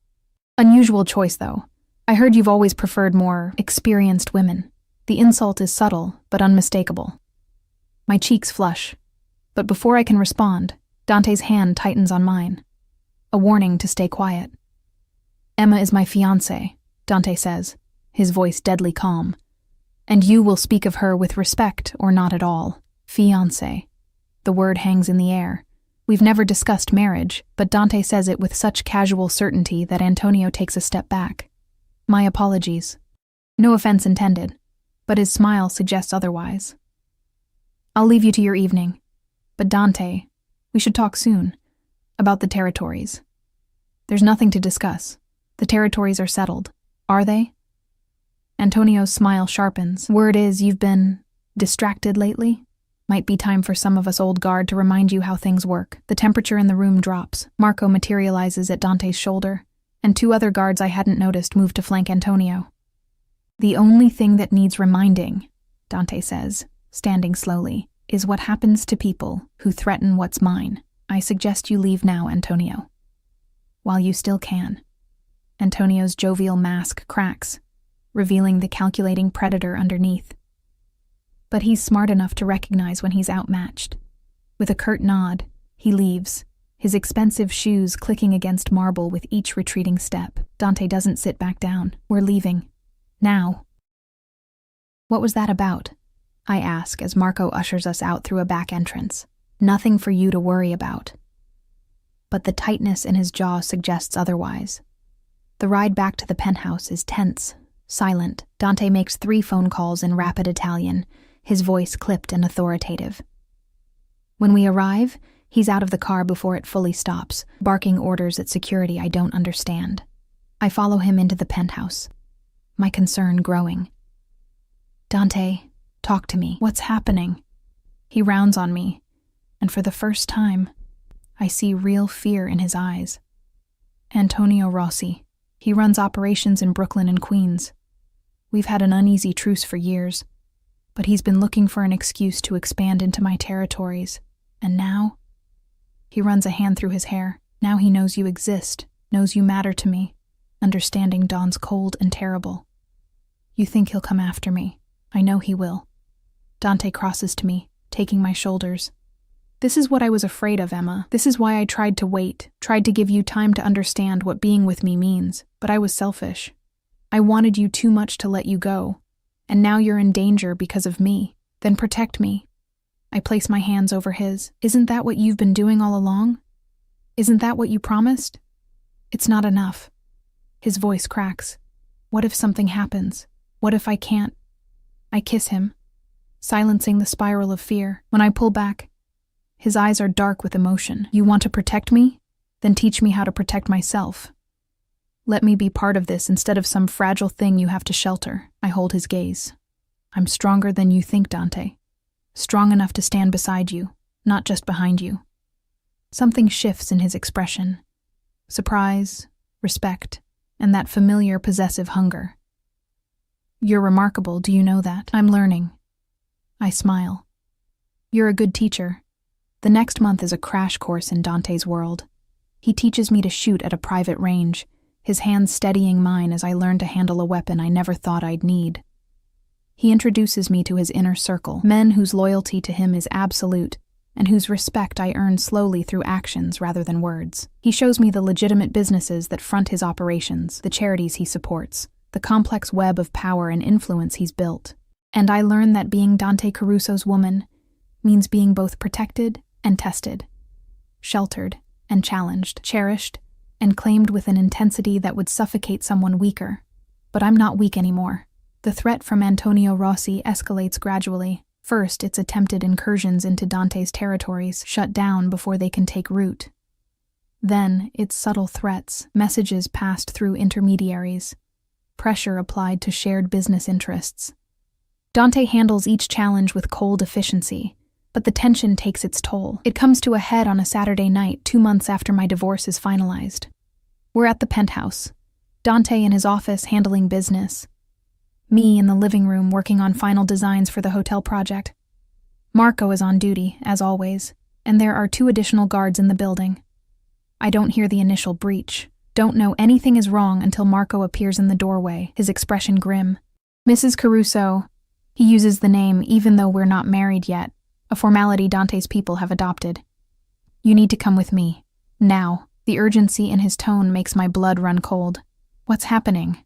Unusual choice, though. I heard you've always preferred more experienced women. The insult is subtle, but unmistakable. My cheeks flush, but before I can respond, Dante's hand tightens on mine. A warning to stay quiet. Emma is my fiancée, Dante says, his voice deadly calm. And you will speak of her with respect or not at all. Fiancée. The word hangs in the air. We've never discussed marriage, but Dante says it with such casual certainty that Antonio takes a step back. My apologies. No offense intended, but his smile suggests otherwise. I'll leave you to your evening. But Dante, we should talk soon. About the territories. There's nothing to discuss. The territories are settled. Are they? Antonio's smile sharpens. Word is you've been distracted lately? Might be time for some of us old guard to remind you how things work. The temperature in the room drops. Marco materializes at Dante's shoulder, and two other guards I hadn't noticed move to flank Antonio. The only thing that needs reminding, Dante says, standing slowly, is what happens to people who threaten what's mine. I suggest you leave now, Antonio. While you still can. Antonio's jovial mask cracks, revealing the calculating predator underneath. But he's smart enough to recognize when he's outmatched. With a curt nod, he leaves, his expensive shoes clicking against marble with each retreating step. Dante doesn't sit back down. We're leaving. Now. What was that about? I ask as Marco ushers us out through a back entrance. Nothing for you to worry about. But the tightness in his jaw suggests otherwise. The ride back to the penthouse is tense, silent. Dante makes 3 phone calls in rapid Italian, his voice clipped and authoritative. When we arrive, he's out of the car before it fully stops, barking orders at security I don't understand. I follow him into the penthouse, my concern growing. Dante, talk to me. What's happening? He rounds on me, and for the first time, I see real fear in his eyes. Antonio Rossi. He runs operations in Brooklyn and Queens. We've had an uneasy truce for years, but he's been looking for an excuse to expand into my territories. And now? He runs a hand through his hair. Now he knows you exist, knows you matter to me, understanding Dawn's cold and terrible. You think he'll come after me. I know he will. Dante crosses to me, taking my shoulders. This is what I was afraid of, Emma. This is why I tried to wait, tried to give you time to understand what being with me means, but I was selfish. I wanted you too much to let you go, and now you're in danger because of me. Then protect me. I place my hands over his. Isn't that what you've been doing all along? Isn't that what you promised? It's not enough. His voice cracks. What if something happens? What if I can't? I kiss him. silencing the spiral of fear. When I pull back, his eyes are dark with emotion. You want to protect me? Then teach me how to protect myself. Let me be part of this instead of some fragile thing you have to shelter. I hold his gaze. I'm stronger than you think, Dante. Strong enough to stand beside you, not just behind you. Something shifts in his expression. Surprise, respect, and that familiar possessive hunger. You're remarkable, do you know that? I'm learning. I smile. You're a good teacher. The next month is a crash course in Dante's world. He teaches me to shoot at a private range, his hands steadying mine as I learn to handle a weapon I never thought I'd need. He introduces me to his inner circle, men whose loyalty to him is absolute, and whose respect I earn slowly through actions rather than words. He shows me the legitimate businesses that front his operations, the charities he supports, the complex web of power and influence he's built. And I learn that being Dante Caruso's woman means being both protected and tested, sheltered and challenged, cherished and claimed with an intensity that would suffocate someone weaker. But I'm not weak anymore. The threat from Antonio Rossi escalates gradually. First, its attempted incursions into Dante's territories shut down before they can take root. Then, its subtle threats, messages passed through intermediaries, pressure applied to shared business interests. Dante handles each challenge with cold efficiency, but the tension takes its toll. It comes to a head on a Saturday night 2 months after my divorce is finalized. We're at the penthouse, Dante in his office handling business, me in the living room working on final designs for the hotel project. Marco is on duty, as always, and there are 2 additional guards in the building. I don't hear the initial breach, don't know anything is wrong until Marco appears in the doorway, his expression grim. Mrs. Caruso, he uses the name even though we're not married yet, a formality Dante's people have adopted. You need to come with me. Now. The urgency in his tone makes my blood run cold. What's happening?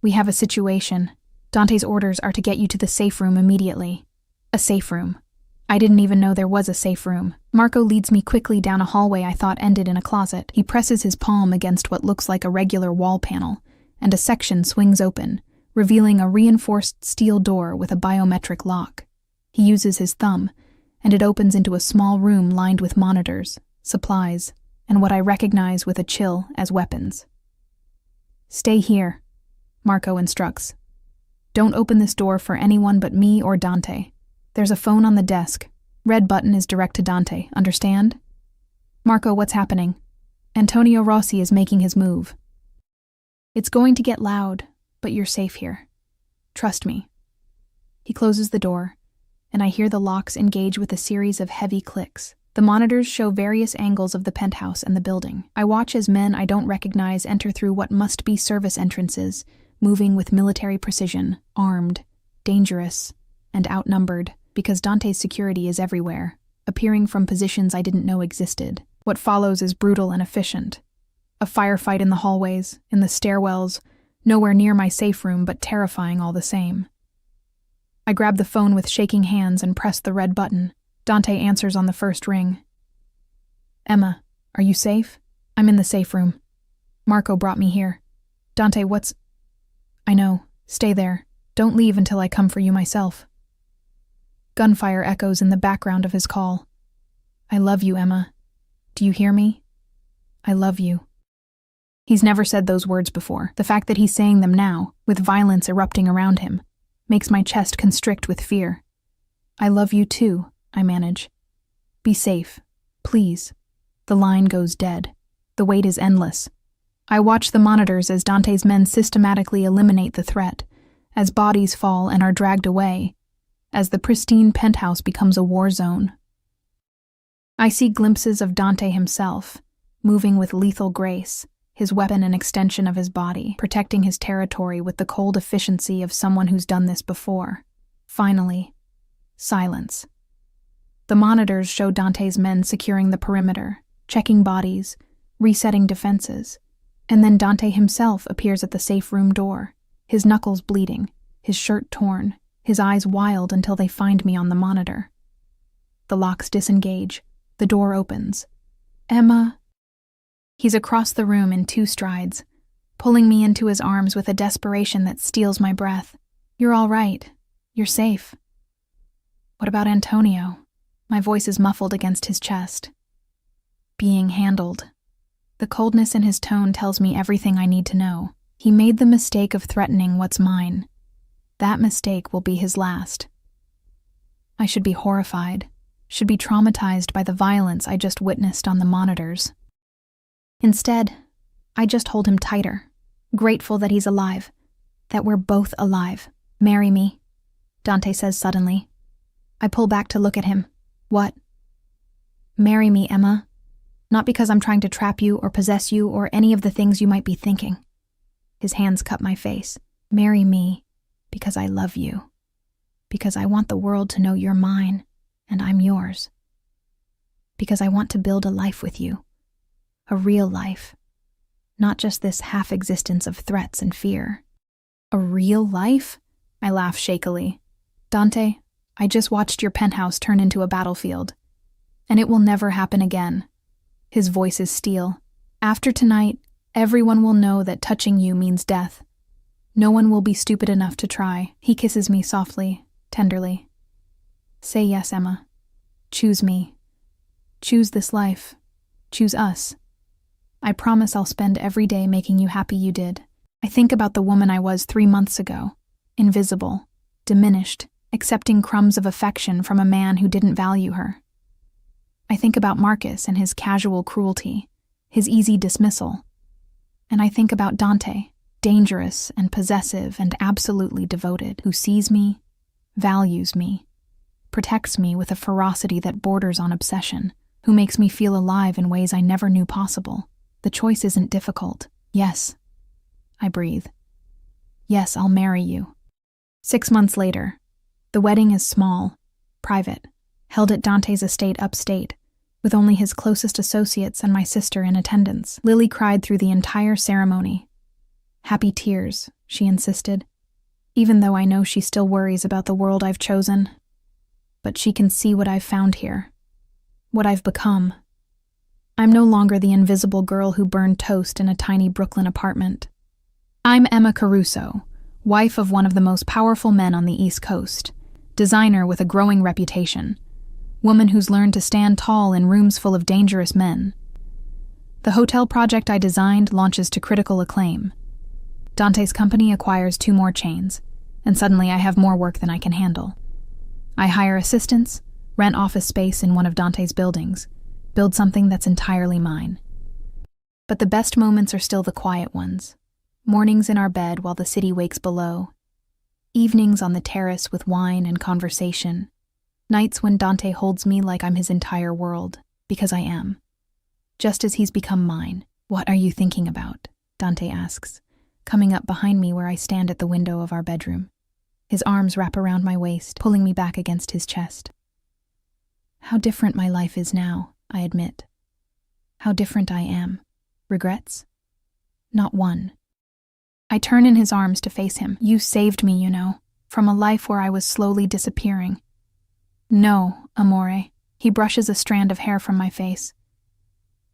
We have a situation. Dante's orders are to get you to the safe room immediately. A safe room. I didn't even know there was a safe room. Marco leads me quickly down a hallway I thought ended in a closet. He presses his palm against what looks like a regular wall panel, and a section swings open, revealing a reinforced steel door with a biometric lock. He uses his thumb, and it opens into a small room lined with monitors, supplies, and what I recognize with a chill as weapons. Stay here, Marco instructs. Don't open this door for anyone but me or Dante. There's a phone on the desk. Red button is direct to Dante, understand? Marco, what's happening? Antonio Rossi is making his move. It's going to get loud, but you're safe here. Trust me. He closes the door, and I hear the locks engage with a series of heavy clicks. The monitors show various angles of the penthouse and the building. I watch as men I don't recognize enter through what must be service entrances, moving with military precision, armed, dangerous, and outnumbered, because Dante's security is everywhere, appearing from positions I didn't know existed. What follows is brutal and efficient. A firefight in the hallways, in the stairwells, nowhere near my safe room but terrifying all the same. I grab the phone with shaking hands and press the red button. Dante answers on the first ring. Emma, are you safe? I'm in the safe room. Marco brought me here. Dante, what's... I know. Stay there. Don't leave until I come for you myself. Gunfire echoes in the background of his call. I love you, Emma. Do you hear me? I love you. He's never said those words before. The fact that he's saying them now, with violence erupting around him, makes my chest constrict with fear. I love you too, I manage. Be safe, please. The line goes dead. The wait is endless. I watch the monitors as Dante's men systematically eliminate the threat, as bodies fall and are dragged away, as the pristine penthouse becomes a war zone. I see glimpses of Dante himself, moving with lethal grace, his weapon an extension of his body, protecting his territory with the cold efficiency of someone who's done this before. Finally, silence. The monitors show Dante's men securing the perimeter, checking bodies, resetting defenses, and then Dante himself appears at the safe room door, his knuckles bleeding, his shirt torn, his eyes wild until they find me on the monitor. The locks disengage. The door opens. Emma. He's across the room in 2 strides, pulling me into his arms with a desperation that steals my breath. You're all right. You're safe. What about Antonio? My voice is muffled against his chest. Being handled. The coldness in his tone tells me everything I need to know. He made the mistake of threatening what's mine. That mistake will be his last. I should be horrified, should be traumatized by the violence I just witnessed on the monitors. Instead, I just hold him tighter, grateful that he's alive, that we're both alive. Marry me, Dante says suddenly. I pull back to look at him. What? Marry me, Emma. Not because I'm trying to trap you or possess you or any of the things you might be thinking. His hands cut my face. Marry me because I love you. Because I want the world to know you're mine and I'm yours. Because I want to build a life with you. A real life. Not just this half-existence of threats and fear. A real life? I laugh shakily. Dante, I just watched your penthouse turn into a battlefield. And it will never happen again. His voice is steel. After tonight, everyone will know that touching you means death. No one will be stupid enough to try. He kisses me softly, tenderly. Say yes, Emma. Choose me. Choose this life. Choose us. I promise I'll spend every day making you happy you did. I think about the woman I was 3 months ago. Invisible, diminished, accepting crumbs of affection from a man who didn't value her. I think about Marcus and his casual cruelty, his easy dismissal. And I think about Dante, dangerous and possessive and absolutely devoted, who sees me, values me, protects me with a ferocity that borders on obsession, who makes me feel alive in ways I never knew possible. The choice isn't difficult. Yes, I breathe. Yes, I'll marry you. 6 months later, the wedding is small, private, held at Dante's estate upstate, with only his closest associates and my sister in attendance. Lily cried through the entire ceremony. Happy tears, she insisted, even though I know she still worries about the world I've chosen. But she can see what I've found here, what I've become. I'm no longer the invisible girl who burned toast in a tiny Brooklyn apartment. I'm Emma Caruso, wife of one of the most powerful men on the East Coast, designer with a growing reputation, woman who's learned to stand tall in rooms full of dangerous men. The hotel project I designed launches to critical acclaim. Dante's company acquires 2 more chains, and suddenly I have more work than I can handle. I hire assistants, rent office space in one of Dante's buildings, build something that's entirely mine. But the best moments are still the quiet ones. Mornings in our bed while the city wakes below. Evenings on the terrace with wine and conversation. Nights when Dante holds me like I'm his entire world, because I am. Just as he's become mine. What are you thinking about? Dante asks, coming up behind me where I stand at the window of our bedroom. His arms wrap around my waist, pulling me back against his chest. How different my life is now, I admit. How different I am. Regrets? Not one. I turn in his arms to face him. You saved me, you know, from a life where I was slowly disappearing. No, amore. He brushes a strand of hair from my face.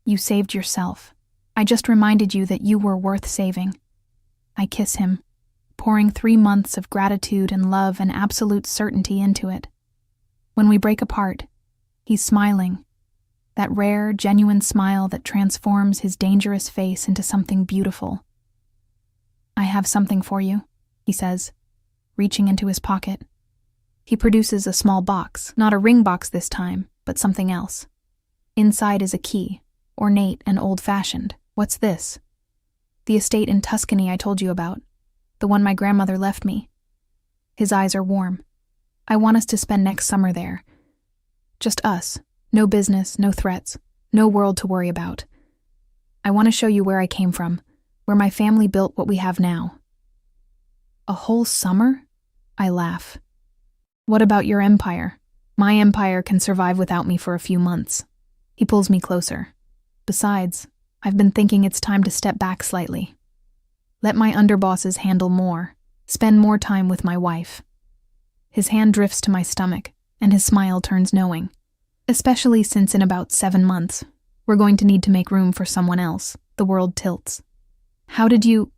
You saved yourself. I just reminded you that you were worth saving. I kiss him, pouring 3 months of gratitude and love and absolute certainty into it. When we break apart, he's smiling. That rare, genuine smile that transforms his dangerous face into something beautiful. I have something for you, he says, reaching into his pocket. He produces a small box, not a ring box this time, but something else. Inside is a key, ornate and old-fashioned. What's this? The estate in Tuscany I told you about, the one my grandmother left me. His eyes are warm. I want us to spend next summer there. Just us. No business, no threats, no world to worry about. I want to show you where I came from, where my family built what we have now. A whole summer? I laugh. What about your empire? My empire can survive without me for a few months. He pulls me closer. Besides, I've been thinking it's time to step back slightly. Let my underbosses handle more, spend more time with my wife. His hand drifts to my stomach, and his smile turns knowing. Especially since in about 7 months, we're going to need to make room for someone else. The world tilts. How did you...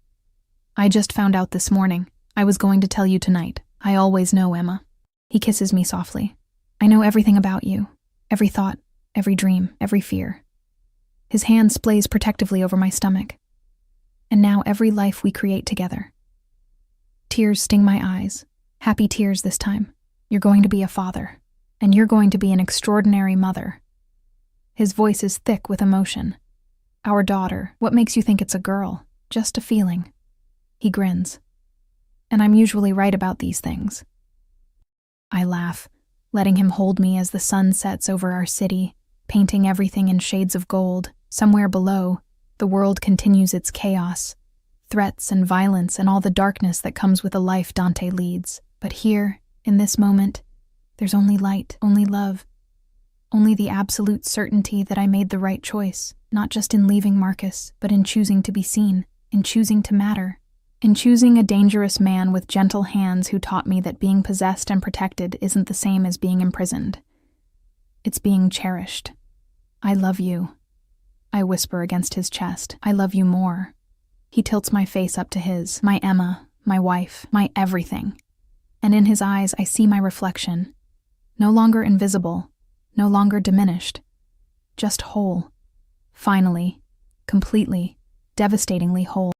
I just found out this morning. I was going to tell you tonight. I always know, Emma. He kisses me softly. I know everything about you. Every thought, every dream, every fear. His hand splays protectively over my stomach. And now every life we create together. Tears sting my eyes. Happy tears this time. You're going to be a father. And you're going to be an extraordinary mother. His voice is thick with emotion. Our daughter, what makes you think it's a girl? Just a feeling. He grins. And I'm usually right about these things. I laugh, letting him hold me as the sun sets over our city, painting everything in shades of gold. Somewhere below, the world continues its chaos, threats and violence and all the darkness that comes with a life Dante leads. But here, in this moment, there's only light, only love, only the absolute certainty that I made the right choice, not just in leaving Marcus, but in choosing to be seen, in choosing to matter, in choosing a dangerous man with gentle hands who taught me that being possessed and protected isn't the same as being imprisoned. It's being cherished. I love you. I whisper against his chest. I love you more. He tilts my face up to his, my Emma, my wife, my everything. And in his eyes I see my reflection. No longer invisible, no longer diminished. Just whole. Finally, completely, devastatingly whole.